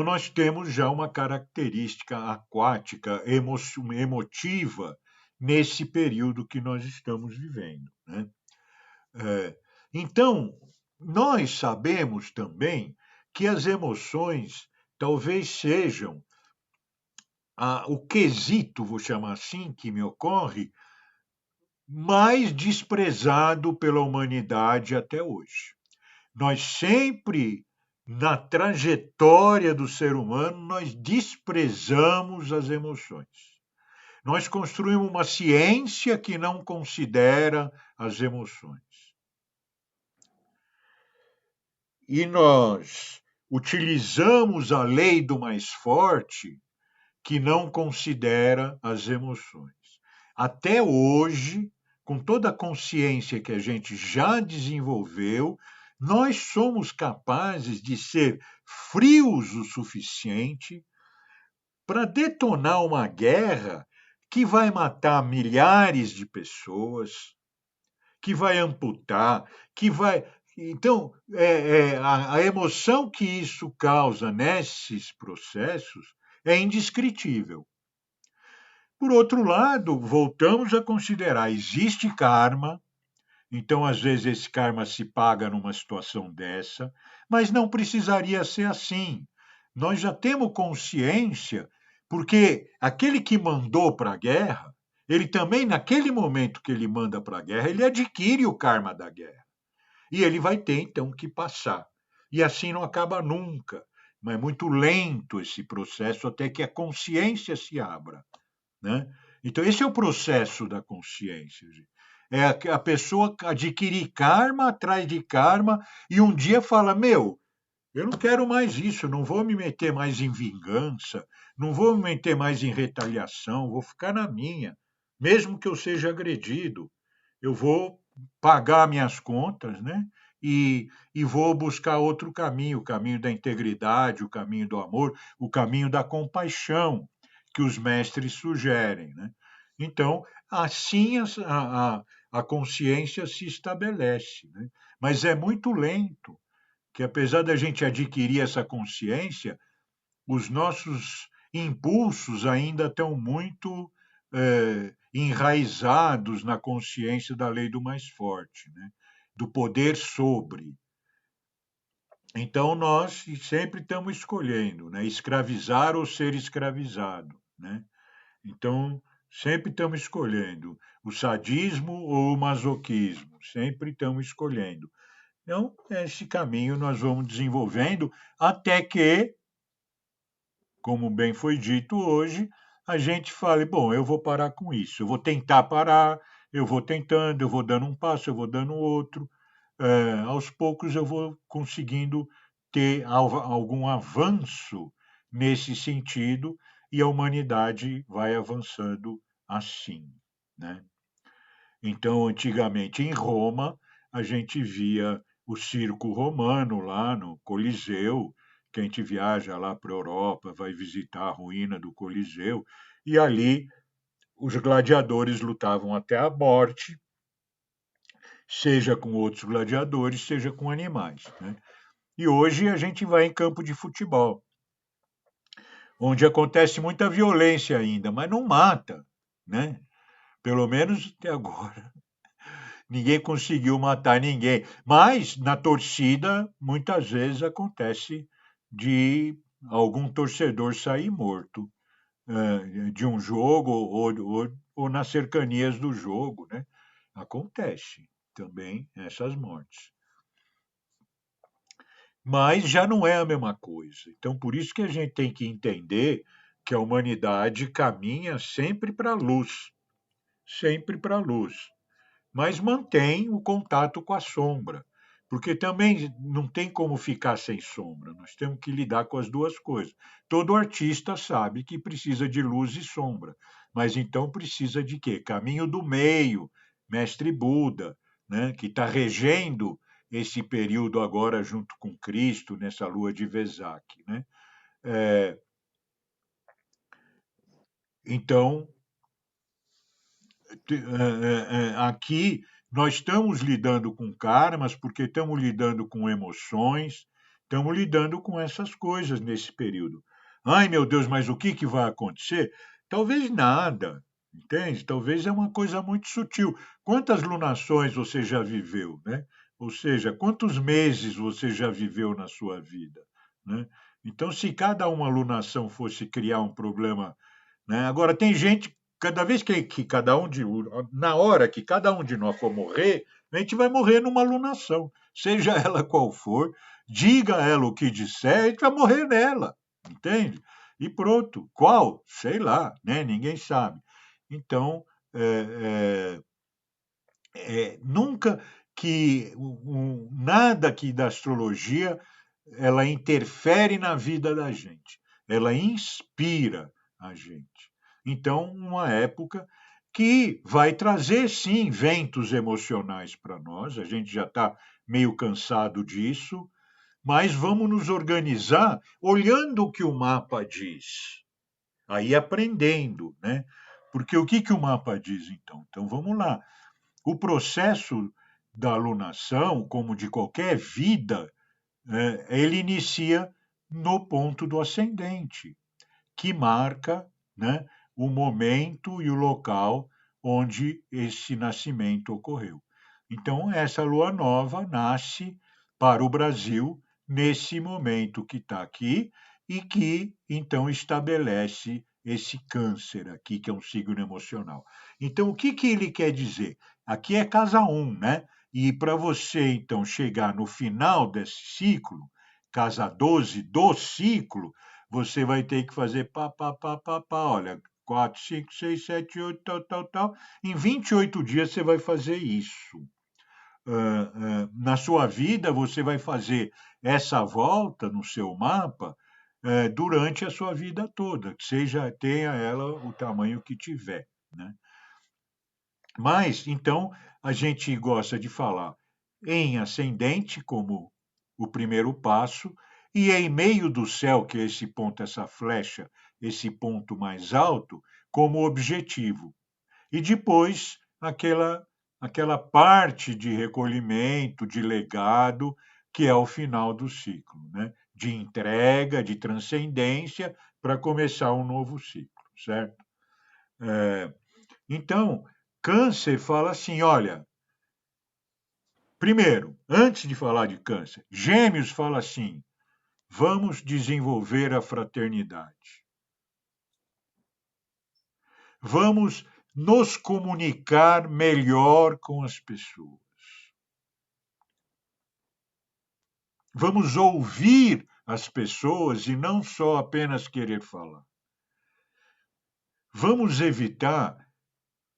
nós temos já uma característica aquática, emotiva, nesse período que nós estamos vivendo, né? Então, nós sabemos também que as emoções talvez sejam o quesito, vou chamar assim, que me ocorre, mais desprezado pela humanidade até hoje. Nós sempre, na trajetória do ser humano, nós desprezamos as emoções. Nós construímos uma ciência que não considera as emoções. E nós utilizamos a lei do mais forte, que não considera as emoções. Até hoje, com toda a consciência que a gente já desenvolveu, nós somos capazes de ser frios o suficiente para detonar uma guerra que vai matar milhares de pessoas, que vai amputar, que vai. Então, a emoção que isso causa nesses processos é indescritível. Por outro lado, voltamos a considerar, existe karma, então às vezes esse karma se paga numa situação dessa, mas não precisaria ser assim. Nós já temos consciência, porque aquele que mandou para a guerra, ele também, naquele momento que ele manda para a guerra, ele adquire o karma da guerra. E ele vai ter, então, que passar. E assim não acaba nunca. Mas é muito lento esse processo até que a consciência se abra, né? Então, esse é o processo da consciência. É a pessoa adquirir karma atrás de karma e um dia fala, eu não quero mais isso, não vou me meter mais em vingança, não vou me meter mais em retaliação, vou ficar na minha, mesmo que eu seja agredido. Eu vou pagar minhas contas, né? E vou buscar outro caminho, o caminho da integridade, o caminho do amor, o caminho da compaixão que os mestres sugerem, né? Então, assim a consciência se estabelece, né? Mas é muito lento, que apesar da gente adquirir essa consciência, os nossos impulsos ainda estão muito enraizados na consciência da lei do mais forte, né? Do poder sobre. Então, nós sempre estamos escolhendo, né? Escravizar ou ser escravizado, né? Então, sempre estamos escolhendo o sadismo ou o masoquismo, sempre estamos escolhendo. Então, esse caminho nós vamos desenvolvendo até que, como bem foi dito hoje, a gente fale, bom, eu vou parar com isso, eu vou tentar parar, eu vou tentando, eu vou dando um passo, eu vou dando outro, aos poucos eu vou conseguindo ter algum avanço nesse sentido e a humanidade vai avançando assim, né? Então, antigamente em Roma, a gente via o circo romano lá no Coliseu. Quem te viaja lá para a Europa vai visitar a ruína do Coliseu, e ali os gladiadores lutavam até a morte, seja com outros gladiadores, seja com animais, né? E hoje a gente vai em campo de futebol, onde acontece muita violência ainda, mas não mata, né? Pelo menos até agora. Ninguém conseguiu matar ninguém. Mas na torcida, muitas vezes acontece de algum torcedor sair morto de um jogo ou nas cercanias do jogo, né? Acontece também essas mortes. Mas já não é a mesma coisa. Então, por isso que a gente tem que entender que a humanidade caminha sempre para a luz, mas mantém o contato com a sombra, porque também não tem como ficar sem sombra, nós temos que lidar com as duas coisas. Todo artista sabe que precisa de luz e sombra, mas então precisa de quê? Caminho do meio, mestre Buda, né, que está regendo esse período agora junto com Cristo, nessa lua de Vesak. Né? É, então, aqui nós estamos lidando com karmas porque estamos lidando com emoções, estamos lidando com essas coisas nesse período. Ai, meu Deus, mas o que vai acontecer? Talvez nada, entende? Talvez é uma coisa muito sutil. Quantas lunações você já viveu, né? Ou seja, quantos meses você já viveu na sua vida, né? Então, se cada uma alunação fosse criar um problema, né? Agora, tem gente, cada vez que cada um de. Na hora que cada um de nós for morrer, a gente vai morrer numa alunação, seja ela qual for, diga ela o que disser, a gente vai morrer nela, entende? E pronto. Qual? Sei lá, né? Ninguém sabe. Então, nunca que nada aqui da astrologia ela interfere na vida da gente, ela inspira a gente. Então, uma época que vai trazer, sim, ventos emocionais para nós, a gente já está meio cansado disso, mas vamos nos organizar olhando o que o mapa diz, aí aprendendo, né? Porque o que o mapa diz, então? Então, vamos lá. O processo da alunação, como de qualquer vida, ele inicia no ponto do ascendente, que marca, né, o momento e o local onde esse nascimento ocorreu. Então, essa lua nova nasce para o Brasil nesse momento que está aqui e que, então, estabelece esse câncer aqui, que é um signo emocional. Então, o que ele quer dizer? Aqui é casa 1, né? E para você, então, chegar no final desse ciclo, casa 12 do ciclo, você vai ter que fazer olha, 4, 5, 6, 7, 8, tal. Em 28 dias você vai fazer isso. Na sua vida, você vai fazer essa volta no seu mapa durante a sua vida toda, seja tenha ela o tamanho que tiver. Né? Mas, então, a gente gosta de falar em ascendente como o primeiro passo, e em meio do céu, que é esse ponto, essa flecha, esse ponto mais alto, como objetivo. E depois aquela parte de recolhimento, de legado, que é o final do ciclo, né? De entrega, de transcendência, para começar um novo ciclo, certo? Então, Câncer fala assim: olha, primeiro, antes de falar de Câncer, Gêmeos fala assim: vamos desenvolver a fraternidade. Vamos nos comunicar melhor com as pessoas. Vamos ouvir as pessoas e não só apenas querer falar. Vamos evitar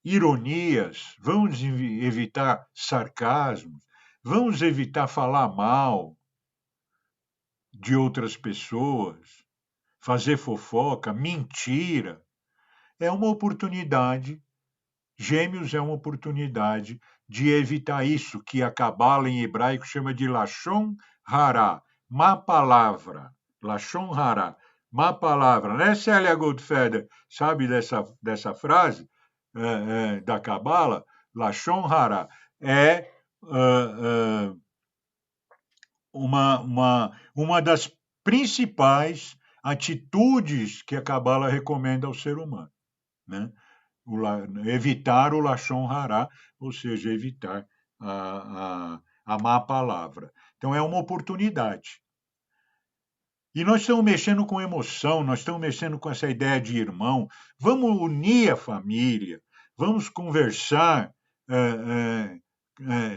ironias, vamos evitar sarcasmos, vamos evitar falar mal de outras pessoas, fazer fofoca, mentira. É uma oportunidade, Gêmeos é uma oportunidade de evitar isso que a Cabala em hebraico chama de Lashon Hara, má palavra. Lashon Hara, má palavra. Né, Célia Goldfeder? Sabe dessa frase da Cabala? Lashon Hara é uma das principais atitudes que a Cabala recomenda ao ser humano, né? Evitar o Lashon Hará, ou seja, evitar a má palavra. Então, é uma oportunidade. E nós estamos mexendo com emoção, nós estamos mexendo com essa ideia de irmão. Vamos unir a família, vamos conversar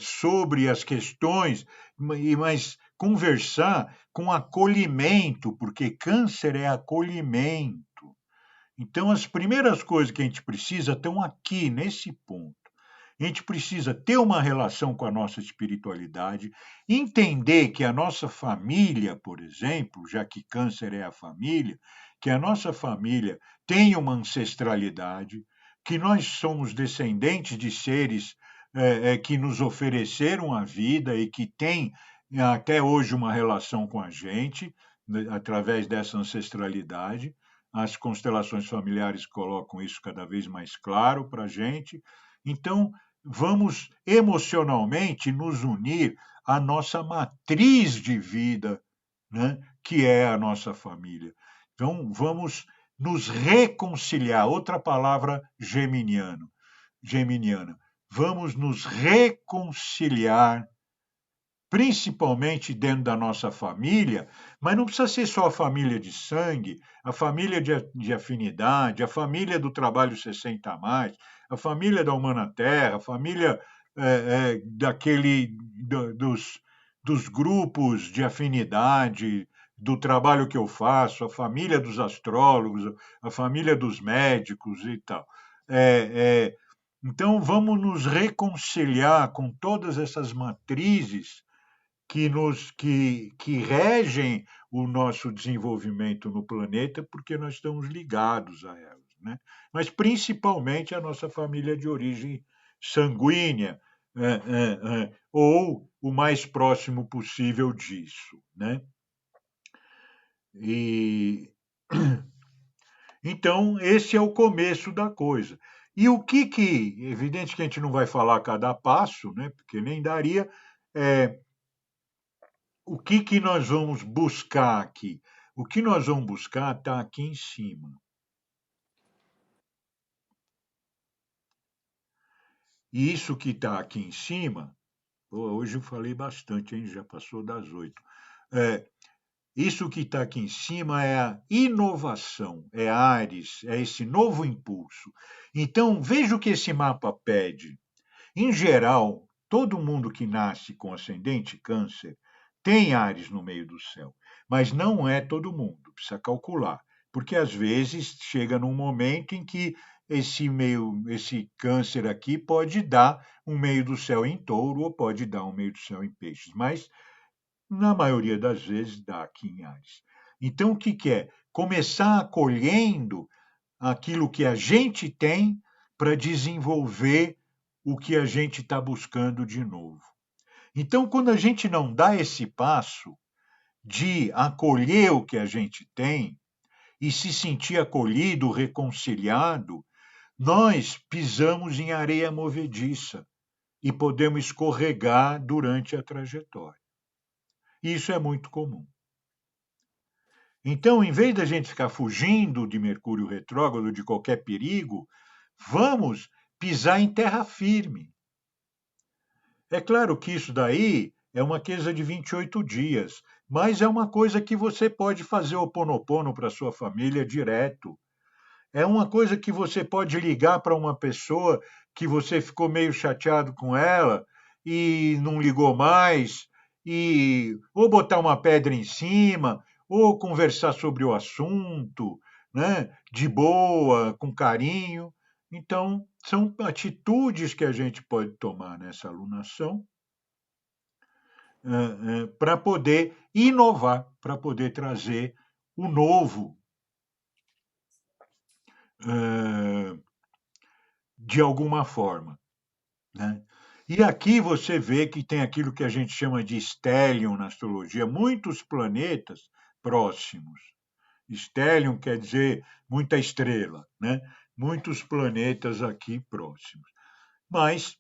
sobre as questões, mas conversar com acolhimento, porque câncer é acolhimento. Então, as primeiras coisas que a gente precisa estão aqui, nesse ponto. A gente precisa ter uma relação com a nossa espiritualidade, entender que a nossa família, por exemplo, já que câncer é a família, que a nossa família tem uma ancestralidade, que nós somos descendentes de seres que nos ofereceram a vida e que têm até hoje uma relação com a gente, através dessa ancestralidade. As constelações familiares colocam isso cada vez mais claro para a gente. Então, vamos emocionalmente nos unir à nossa matriz de vida, né, que é a nossa família. Então, vamos nos reconciliar, outra palavra geminiana. Vamos nos reconciliar, principalmente dentro da nossa família, mas não precisa ser só a família de sangue, a família de afinidade, a família do trabalho 60 a mais, a família da Humana Terra, a família dos grupos de afinidade, do trabalho que eu faço, a família dos astrólogos, a família dos médicos e tal. Então, vamos nos reconciliar com todas essas matrizes que regem o nosso desenvolvimento no planeta, porque nós estamos ligados a elas, né? Mas principalmente a nossa família de origem sanguínea, ou o mais próximo possível disso, né? Então, esse é o começo da coisa. E evidente que a gente não vai falar cada passo, né? Porque nem daria. O que nós vamos buscar aqui? O que nós vamos buscar está aqui em cima. E isso que está aqui em cima, hoje eu falei bastante, hein? Já passou das 8. Isso que está aqui em cima é a inovação, é Áries, é esse novo impulso. Então, veja o que esse mapa pede. Em geral, todo mundo que nasce com ascendente Câncer tem Áries no meio do céu, mas não é todo mundo, precisa calcular, porque às vezes chega num momento em que esse Câncer aqui pode dar um meio do céu em Touro ou pode dar um meio do céu em Peixes, mas na maioria das vezes dá aqui em Áries. Então, o que é? Começar acolhendo aquilo que a gente tem para desenvolver o que a gente está buscando de novo. Então, quando a gente não dá esse passo de acolher o que a gente tem e se sentir acolhido, reconciliado, nós pisamos em areia movediça e podemos escorregar durante a trajetória. Isso é muito comum. Então, em vez da gente ficar fugindo de Mercúrio retrógrado, de qualquer perigo, vamos pisar em terra firme. É claro que isso daí é uma coisa de 28 dias, mas é uma coisa que você pode fazer o Ho'oponopono para sua família direto. É uma coisa que você pode ligar para uma pessoa que você ficou meio chateado com ela e não ligou mais, ou botar uma pedra em cima, ou conversar sobre o assunto, né? De boa, com carinho. Então, são atitudes que a gente pode tomar nessa alunação para poder inovar, para poder trazer o novo de alguma forma, né? E aqui você vê que tem aquilo que a gente chama de stellium na astrologia, muitos planetas próximos. Stellium quer dizer muita estrela, né? Muitos planetas aqui próximos. Mas,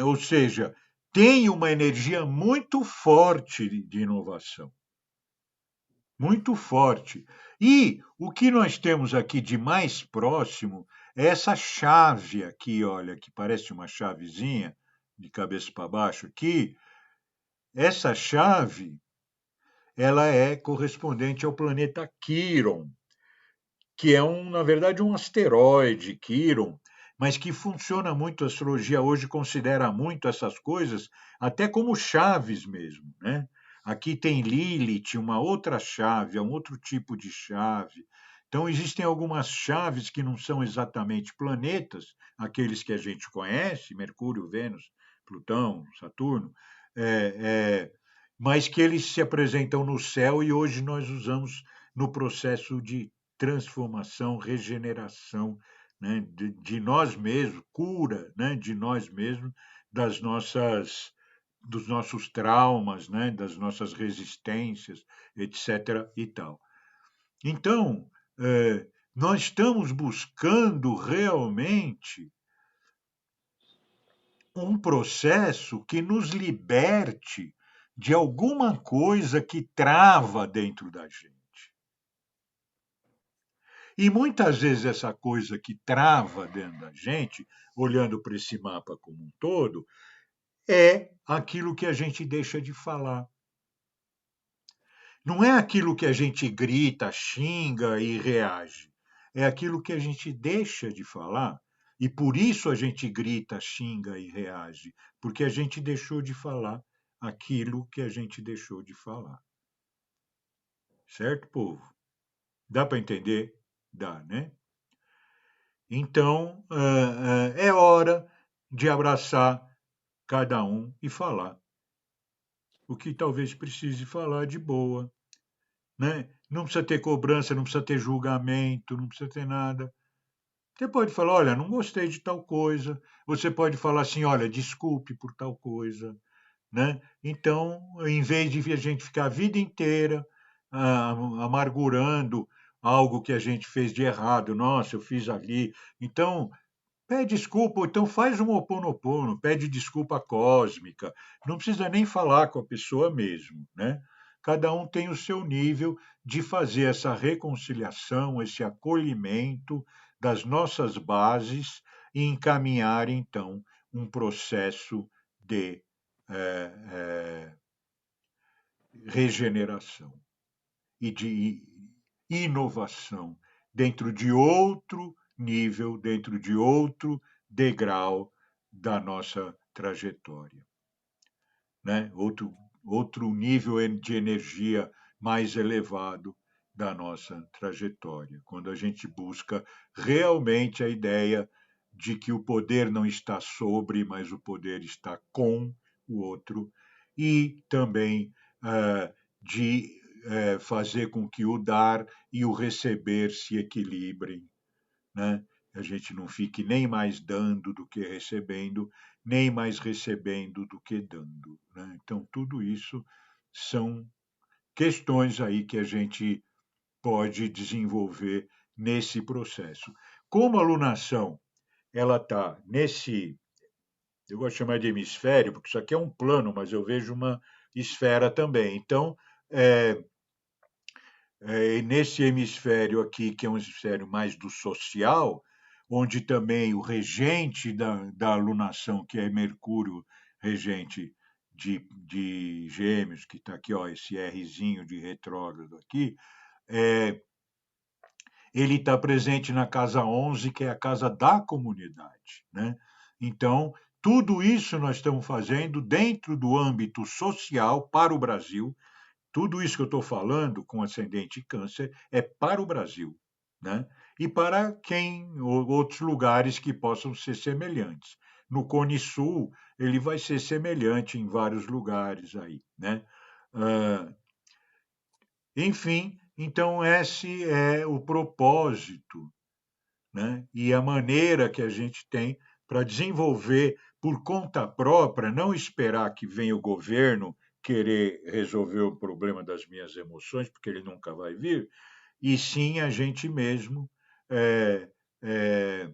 ou seja, tem uma energia muito forte de inovação. Muito forte. E o que nós temos aqui de mais próximo é essa chave aqui, olha, que parece uma chavezinha de cabeça para baixo aqui. Essa chave, ela é correspondente ao planeta Quiron, que é na verdade, um asteroide, Quiron, mas que funciona muito, a astrologia hoje considera muito essas coisas, até como chaves mesmo, né? Aqui tem Lilith, uma outra chave, é um outro tipo de chave. Então, existem algumas chaves que não são exatamente planetas, aqueles que a gente conhece, Mercúrio, Vênus, Plutão, Saturno, é, é, mas que eles se apresentam no céu e hoje nós usamos no processo de transformação, regeneração, né, de nós mesmos, cura, né, de nós mesmos, dos nossos traumas, né, das nossas resistências, etc. e tal. Então, nós estamos buscando realmente um processo que nos liberte de alguma coisa que trava dentro da gente. E muitas vezes essa coisa que trava dentro da gente, olhando para esse mapa como um todo, é aquilo que a gente deixa de falar. Não é aquilo que a gente grita, xinga e reage. É aquilo que a gente deixa de falar. E por isso a gente grita, xinga e reage. Porque a gente deixou de falar aquilo que a gente deixou de falar. Certo, povo? Dá para entender? Dá, né? Então, é hora de abraçar cada um e falar o que talvez precise falar de boa, né? Não precisa ter cobrança, não precisa ter julgamento, não precisa ter nada. Você pode falar, olha, não gostei de tal coisa. Você pode falar assim, olha, desculpe por tal coisa, né? Então, em vez de a gente ficar a vida inteira amargurando algo que a gente fez de errado, nossa, eu fiz ali. Então, pede desculpa, ou então faz um oponopono, pede desculpa cósmica. Não precisa nem falar com a pessoa mesmo, né? Cada um tem o seu nível de fazer essa reconciliação, esse acolhimento das nossas bases e encaminhar, então, um processo de regeneração e de inovação dentro de outro nível, dentro de outro degrau da nossa trajetória, né? Outro nível de energia mais elevado da nossa trajetória, quando a gente busca realmente a ideia de que o poder não está sobre, mas o poder está com o outro, e também de fazer com que o dar e o receber se equilibrem, né? A gente não fique nem mais dando do que recebendo, nem mais recebendo do que dando, né? Então, tudo isso são questões aí que a gente pode desenvolver nesse processo. Como a alunação ela está nesse, eu gosto de chamar de hemisfério, porque isso aqui é um plano, mas eu vejo uma esfera também. Então, nesse hemisfério aqui, que é um hemisfério mais do social, onde também o regente da alunação, que é Mercúrio, regente de Gêmeos, que está aqui, ó, esse Rzinho de retrógrado aqui, ele está presente na casa 11, que é a casa da comunidade, né? Então, tudo isso nós estamos fazendo dentro do âmbito social para o Brasil. Tudo isso que eu estou falando com ascendente câncer é para o Brasil, né? E para outros lugares que possam ser semelhantes. No Cone Sul, ele vai ser semelhante em vários lugares aí, né? Enfim, então esse é o propósito, né? E a maneira que a gente tem para desenvolver por conta própria, não esperar que venha o governo querer resolver o problema das minhas emoções, porque ele nunca vai vir, e sim a gente mesmo é, é,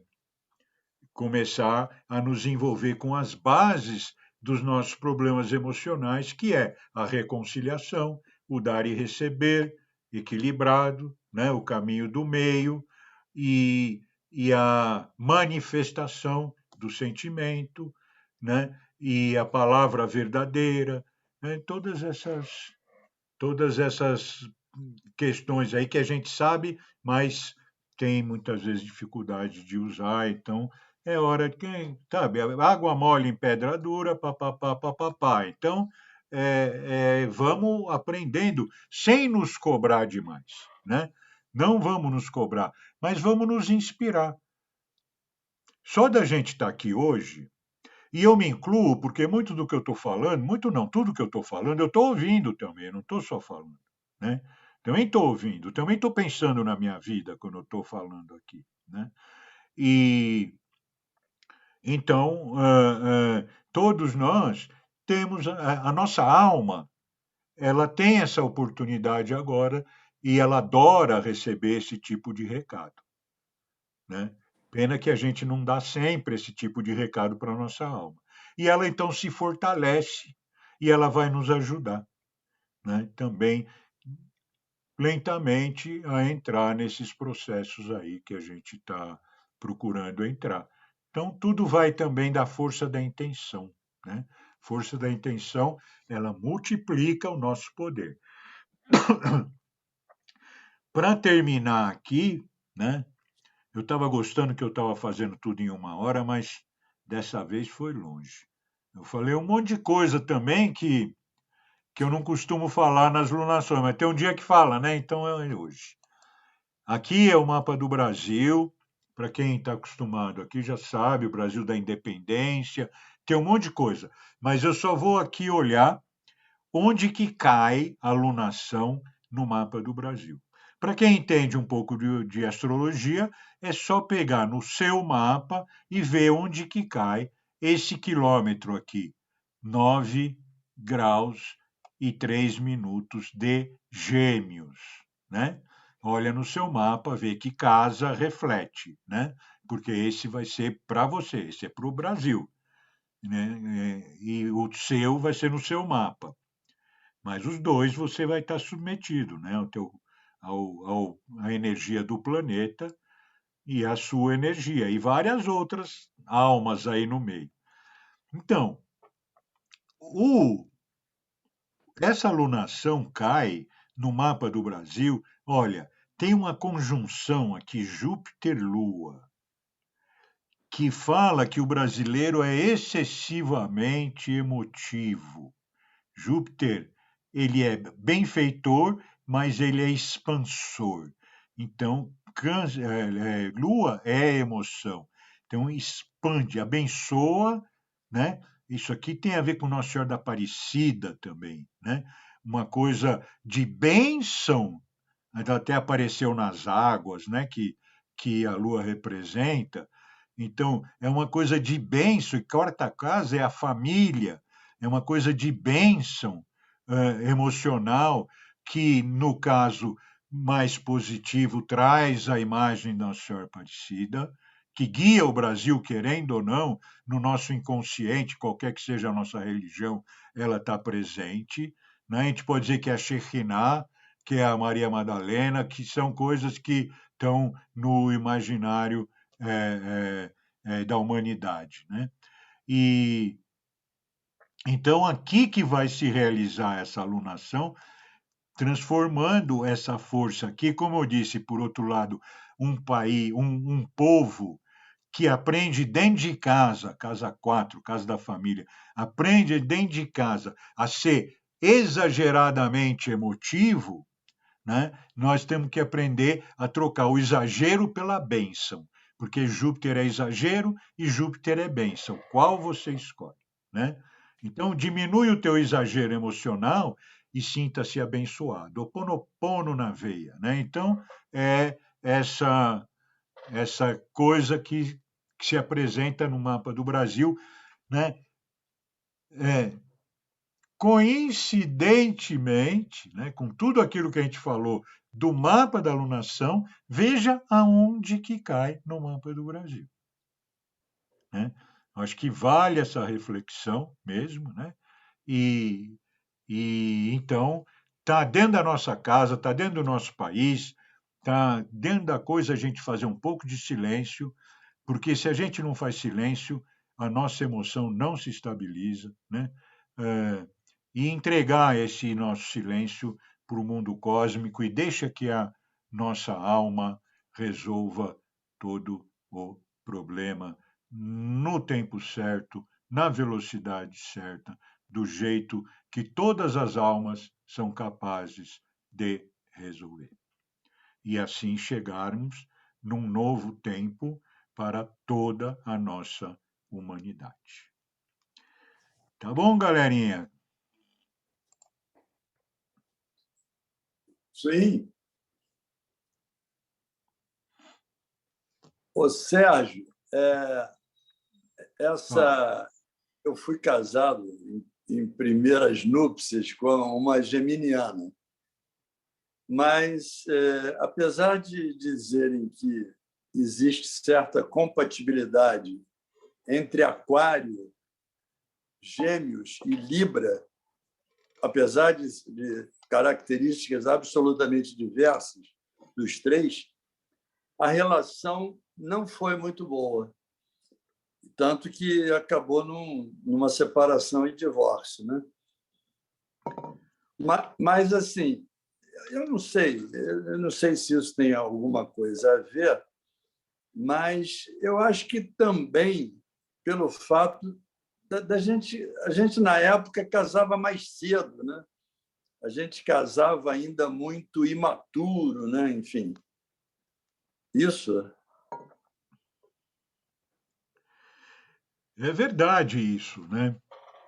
começar a nos envolver com as bases dos nossos problemas emocionais, que é a reconciliação, o dar e receber, equilibrado, né? O caminho do meio e a manifestação do sentimento, né? E a palavra verdadeira, né? Todas essas questões aí que a gente sabe, mas tem muitas vezes dificuldade de usar, então é hora de quem, sabe, água mole em pedra dura, papapá, papapá. Então, vamos aprendendo sem nos cobrar demais, né? Não vamos nos cobrar, mas vamos nos inspirar. Só da gente estar aqui hoje, e eu me incluo, porque muito do que eu estou falando, muito não, tudo que eu estou falando, eu estou ouvindo também, não estou só falando, né? Também estou ouvindo, também estou pensando na minha vida quando eu estou falando aqui, né? E então, todos nós temos a nossa alma, ela tem essa oportunidade agora e ela adora receber esse tipo de recado, né? Pena que a gente não dá sempre esse tipo de recado para a nossa alma. E ela então se fortalece e ela vai nos ajudar, né? Também lentamente a entrar nesses processos aí que a gente está procurando entrar. Então, tudo vai também da força da intenção, né? Força da intenção, ela multiplica o nosso poder. Para terminar aqui, né? Eu estava gostando que eu estava fazendo tudo em 1 hora, mas dessa vez foi longe. Eu falei um monte de coisa também que eu não costumo falar nas lunações, mas tem um dia que fala, né? Então é hoje. Aqui é o mapa do Brasil. Para quem está acostumado aqui já sabe, o Brasil da independência, tem um monte de coisa. Mas eu só vou aqui olhar onde que cai a lunação no mapa do Brasil. Para quem entende um pouco de astrologia, é só pegar no seu mapa e ver onde que cai esse quilômetro aqui, 9 graus e 3 minutos de Gêmeos, né? Olha no seu mapa, vê que casa reflete, né? Porque esse vai ser para você, esse é para o Brasil, né? E o seu vai ser no seu mapa. Mas os dois você vai estar submetido, né? À energia do planeta e à sua energia, e várias outras almas aí no meio. Então, essa alunação cai no mapa do Brasil. Olha, tem uma conjunção aqui, Júpiter-Lua, que fala que o brasileiro é excessivamente emotivo. Júpiter, ele é benfeitor, mas ele é expansor. Então, Lua é emoção. Então, expande, abençoa, né? Isso aqui tem a ver com Nossa Senhora da Aparecida também, né? Uma coisa de bênção, até apareceu nas águas, né? Que a Lua representa. Então, é uma coisa de bênção, e quarta casa é a família, é uma coisa de bênção emocional, que, no caso mais positivo, traz a imagem da Nossa Senhora Aparecida, que guia o Brasil, querendo ou não, no nosso inconsciente, qualquer que seja a nossa religião, ela está presente. Né? A gente pode dizer que é a Shekinah, que é a Maria Madalena, que são coisas que estão no imaginário da humanidade. Né? E então, aqui que vai se realizar essa alunação, transformando essa força aqui, como eu disse, por outro lado, um país, um povo que aprende dentro de casa, casa 4, casa da família, aprende dentro de casa a ser exageradamente emotivo, né? Nós temos que aprender a trocar o exagero pela bênção, porque Júpiter é exagero e Júpiter é bênção. Qual você escolhe, né? Então, diminui o teu exagero emocional e sinta-se abençoado. Oponopono na veia, né? Então, é essa coisa que se apresenta no mapa do Brasil, né? Coincidentemente, né, com tudo aquilo que a gente falou do mapa da alunação, veja aonde que cai no mapa do Brasil. Né? Acho que vale essa reflexão mesmo, né? E, então está dentro da nossa casa, está dentro do nosso país, está dentro da coisa a gente fazer um pouco de silêncio, porque se a gente não faz silêncio, a nossa emoção não se estabiliza, né? E entregar esse nosso silêncio para o mundo cósmico e deixa que a nossa alma resolva todo o problema no tempo certo, na velocidade certa, do jeito que todas as almas são capazes de resolver. E assim chegarmos num novo tempo para toda a nossa humanidade. Tá bom, galerinha? Sim. Ô, Sérgio, eu fui casado em primeiras núpcias com uma geminiana, mas, apesar de dizerem que existe certa compatibilidade entre Aquário, Gêmeos e Libra, apesar de características absolutamente diversas dos três, a relação não foi muito boa, tanto que acabou numa separação e divórcio, né? Mas assim, eu não sei se isso tem alguma coisa a ver, mas eu acho que também pelo fato da gente, a gente na época casava mais cedo, né? A gente casava ainda muito imaturo, né? Enfim, isso. É verdade isso, né?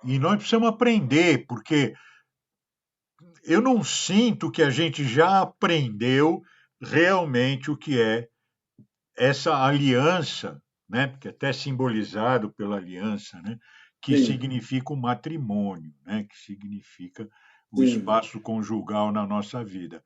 E nós precisamos aprender, porque eu não sinto que a gente já aprendeu realmente o que é essa aliança, né? Porque até simbolizado pela aliança, né? Que Sim, significa o matrimônio, né? Que significa o sim. espaço conjugal na nossa vida.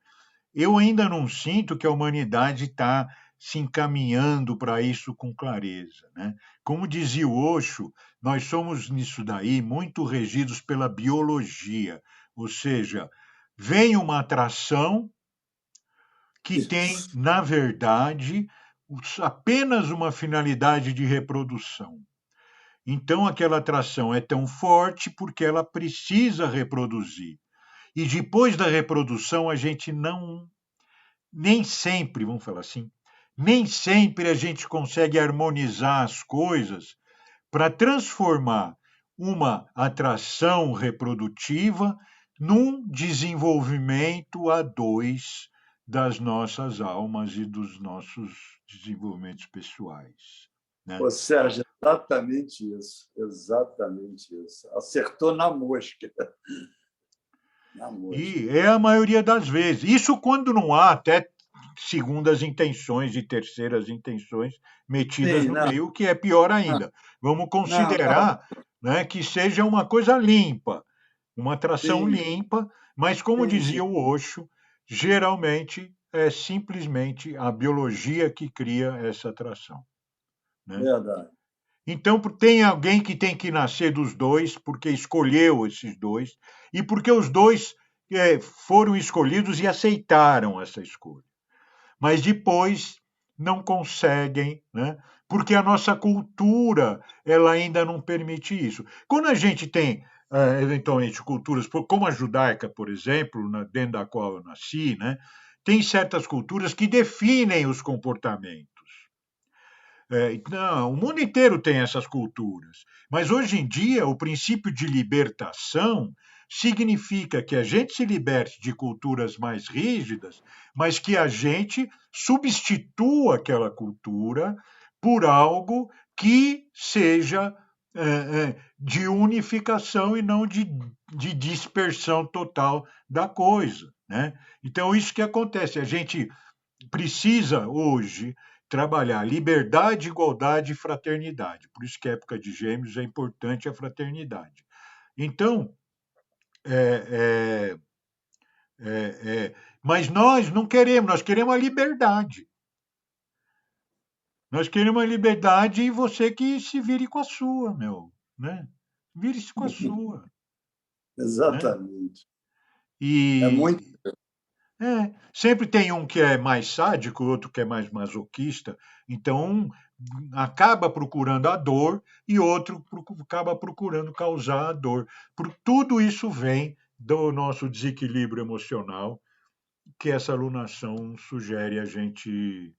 Eu ainda não sinto que a humanidade está se encaminhando para isso com clareza, né? Como dizia o Osho, nós somos nisso daí muito regidos pela biologia, ou seja, vem uma atração que tem, Isso. na verdade, apenas uma finalidade de reprodução. Então, aquela atração é tão forte porque ela precisa reproduzir. E depois da reprodução, a gente não, nem sempre, vamos falar assim, nem sempre a gente consegue harmonizar as coisas para transformar uma atração reprodutiva num desenvolvimento a dois das nossas almas e dos nossos desenvolvimentos pessoais, né? Ô, Sérgio, exatamente isso. Exatamente isso. Acertou na mosca. Na mosca. E é a maioria das vezes. Isso quando não há até segundas intenções e terceiras intenções metidas Sim, no não, meio, o que é pior não, ainda. Vamos não, não. considerar, né, que seja uma coisa limpa, uma atração Sim, limpa, mas como sim, sim. dizia o Osho, geralmente é simplesmente a biologia que cria essa atração, né? Verdade. Então, tem alguém que tem que nascer dos dois, porque escolheu esses dois, e porque os dois foram escolhidos e aceitaram essa escolha. Mas depois não conseguem, né? Porque a nossa cultura ela ainda não permite isso. Quando a gente tem, eventualmente, culturas, como a judaica, por exemplo, dentro da qual eu nasci, né? Tem certas culturas que definem os comportamentos. Não, o mundo inteiro tem essas culturas. Mas hoje em dia, o princípio de libertação significa que a gente se liberte de culturas mais rígidas, mas que a gente substitua aquela cultura por algo que seja de unificação e não de dispersão total da coisa, né? Então, isso que acontece. A gente precisa hoje trabalhar liberdade, igualdade e fraternidade. Por isso que a época de Gêmeos é importante a fraternidade. Então, é, é, mas nós não queremos, nós queremos a liberdade. Nós queremos a liberdade e você que se vire com a sua, meu, né? Vire-se com a sua, né? Exatamente. É muito. E sempre tem um que é mais sádico, outro que é mais masoquista, então um acaba procurando a dor e outro acaba procurando causar a dor. Tudo isso vem do nosso desequilíbrio emocional, que essa alunação sugere a gente Sim.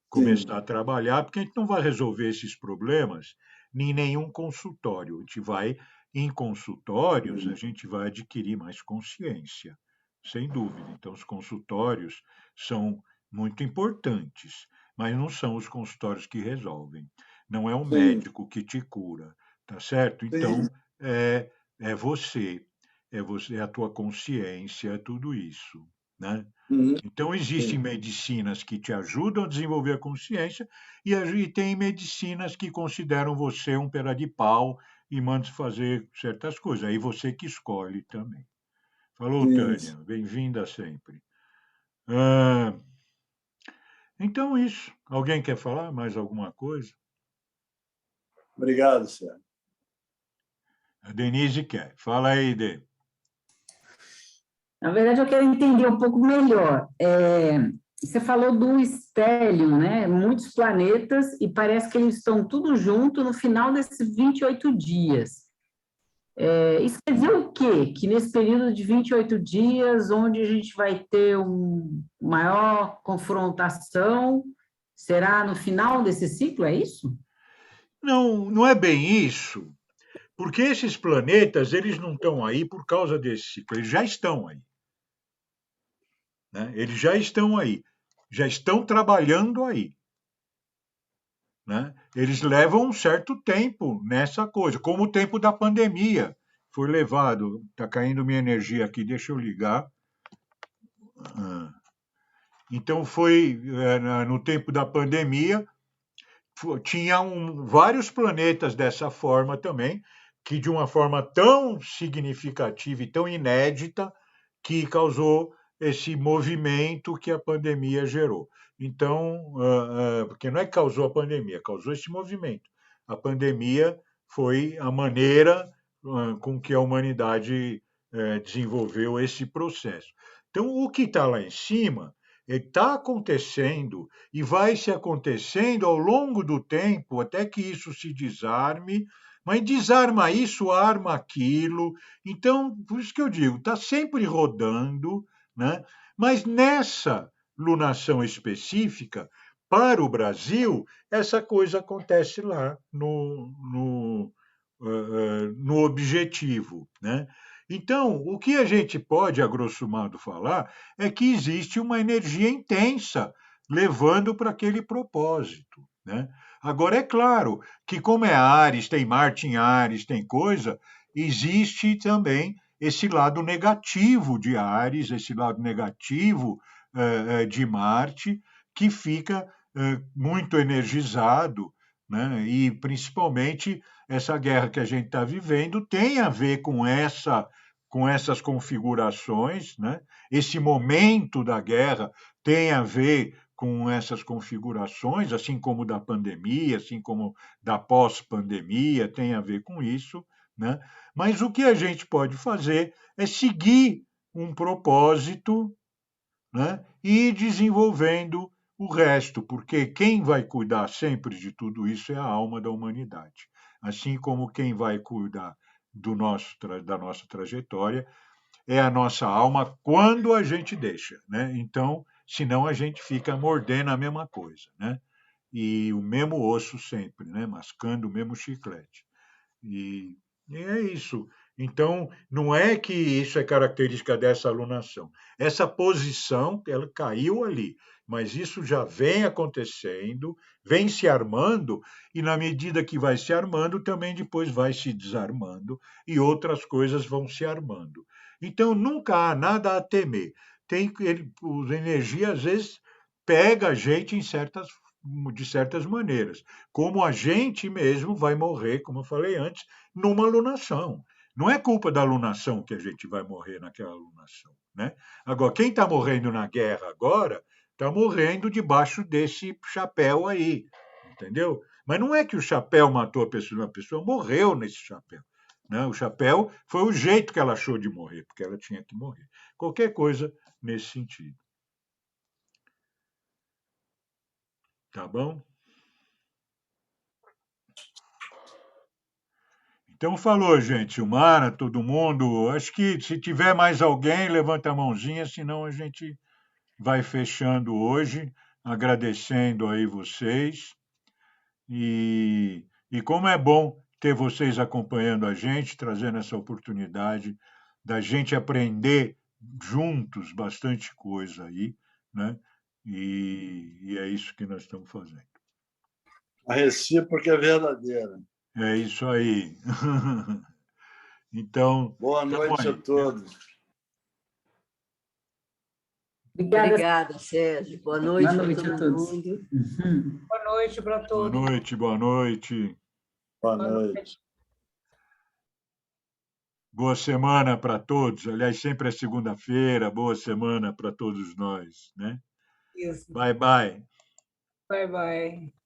começar a trabalhar, porque a gente não vai resolver esses problemas em nenhum consultório. A gente vai, em consultórios, a gente vai adquirir mais consciência, sem dúvida. Então, os consultórios são muito importantes, mas não são os consultórios que resolvem. Não é o Sim. médico que te cura, tá certo? Sim. Então, é você, é a tua consciência, é tudo isso, né? Uhum. Então, existem Sim. medicinas que te ajudam a desenvolver a consciência e tem medicinas que consideram você um pedaço de pau e mandam fazer certas coisas. Aí você que escolhe também. Falou, Tânia. Isso. Bem-vinda sempre. Ah, então, isso. Alguém quer falar mais alguma coisa? Obrigado, Sérgio. A Denise quer. Fala aí, Dê. Na verdade, eu quero entender um pouco melhor. Você falou do estélio, né? Muitos planetas, e parece que eles estão tudo junto no final desses 28 dias. Isso quer dizer o quê? Que nesse período de 28 dias, onde a gente vai ter uma maior confrontação, será no final desse ciclo, é isso? Não, não é bem isso, porque esses planetas, eles não estão aí por causa desse ciclo, eles já estão aí. Né? Eles já estão aí, já estão trabalhando aí. Né? Eles levam um certo tempo nessa coisa, como o tempo da pandemia foi levado. Está caindo minha energia aqui, deixa eu ligar. Então, foi no tempo da pandemia, tinha vários planetas dessa forma também, que de uma forma tão significativa e tão inédita, que causou esse movimento que a pandemia gerou. Então, porque não é que causou a pandemia, causou esse movimento. A pandemia foi a maneira com que a humanidade desenvolveu esse processo. Então, o que está lá em cima está acontecendo e vai se acontecendo ao longo do tempo até que isso se desarme, mas desarma isso, arma aquilo. Então, por isso que eu digo, está sempre rodando, né? Mas nessa lunação específica, para o Brasil, essa coisa acontece lá no objetivo, né? Então, o que a gente pode, a grosso modo, falar é que existe uma energia intensa levando para aquele propósito, né? Agora, é claro que, como é Áries, tem Marte em Áries, tem coisa, existe também esse lado negativo de Áries, esse lado negativo de Marte, que fica muito energizado, né? E principalmente essa guerra que a gente está vivendo tem a ver com essas configurações, né? Esse momento da guerra tem a ver com essas configurações, assim como da pandemia, assim como da pós-pandemia, tem a ver com isso, né? Mas o que a gente pode fazer é seguir um propósito, né? E ir desenvolvendo o resto, porque quem vai cuidar sempre de tudo isso é a alma da humanidade. Assim como quem vai cuidar da nossa trajetória é a nossa alma quando a gente deixa, né? Então, senão a gente fica mordendo a mesma coisa, né? E o mesmo osso sempre, né? Mascando o mesmo chiclete. E é isso. Então, não é que isso é característica dessa alunação. Essa posição, ela caiu ali, mas isso já vem acontecendo, vem se armando, e na medida que vai se armando, também depois vai se desarmando, e outras coisas vão se armando. Então, nunca há nada a temer. A energia, às vezes, pega a gente de certas maneiras, como a gente mesmo vai morrer, como eu falei antes, numa alunação. Não é culpa da alunação que a gente vai morrer naquela alunação, né? Agora, quem está morrendo na guerra agora, está morrendo debaixo desse chapéu aí, entendeu? Mas não é que o chapéu matou a pessoa morreu nesse chapéu. Né? O chapéu foi o jeito que ela achou de morrer, porque ela tinha que morrer. Qualquer coisa nesse sentido. Tá bom? Então falou, gente. Mara, todo mundo. Acho que se tiver mais alguém, levanta a mãozinha, senão a gente vai fechando hoje, agradecendo aí vocês. E como é bom ter vocês acompanhando a gente, trazendo essa oportunidade da gente aprender juntos bastante coisa aí, né? E é isso que nós estamos fazendo. A recíproca é verdadeira. É isso aí. Então, boa noite a todos. Obrigada, Sérgio. Boa noite, Boa noite a todos. mundo. Boa noite para todos. Boa noite, boa noite. Boa noite. Boa semana para todos. Aliás, sempre é segunda-feira. Boa semana para todos nós, né? Isso. Bye, bye. Bye, bye.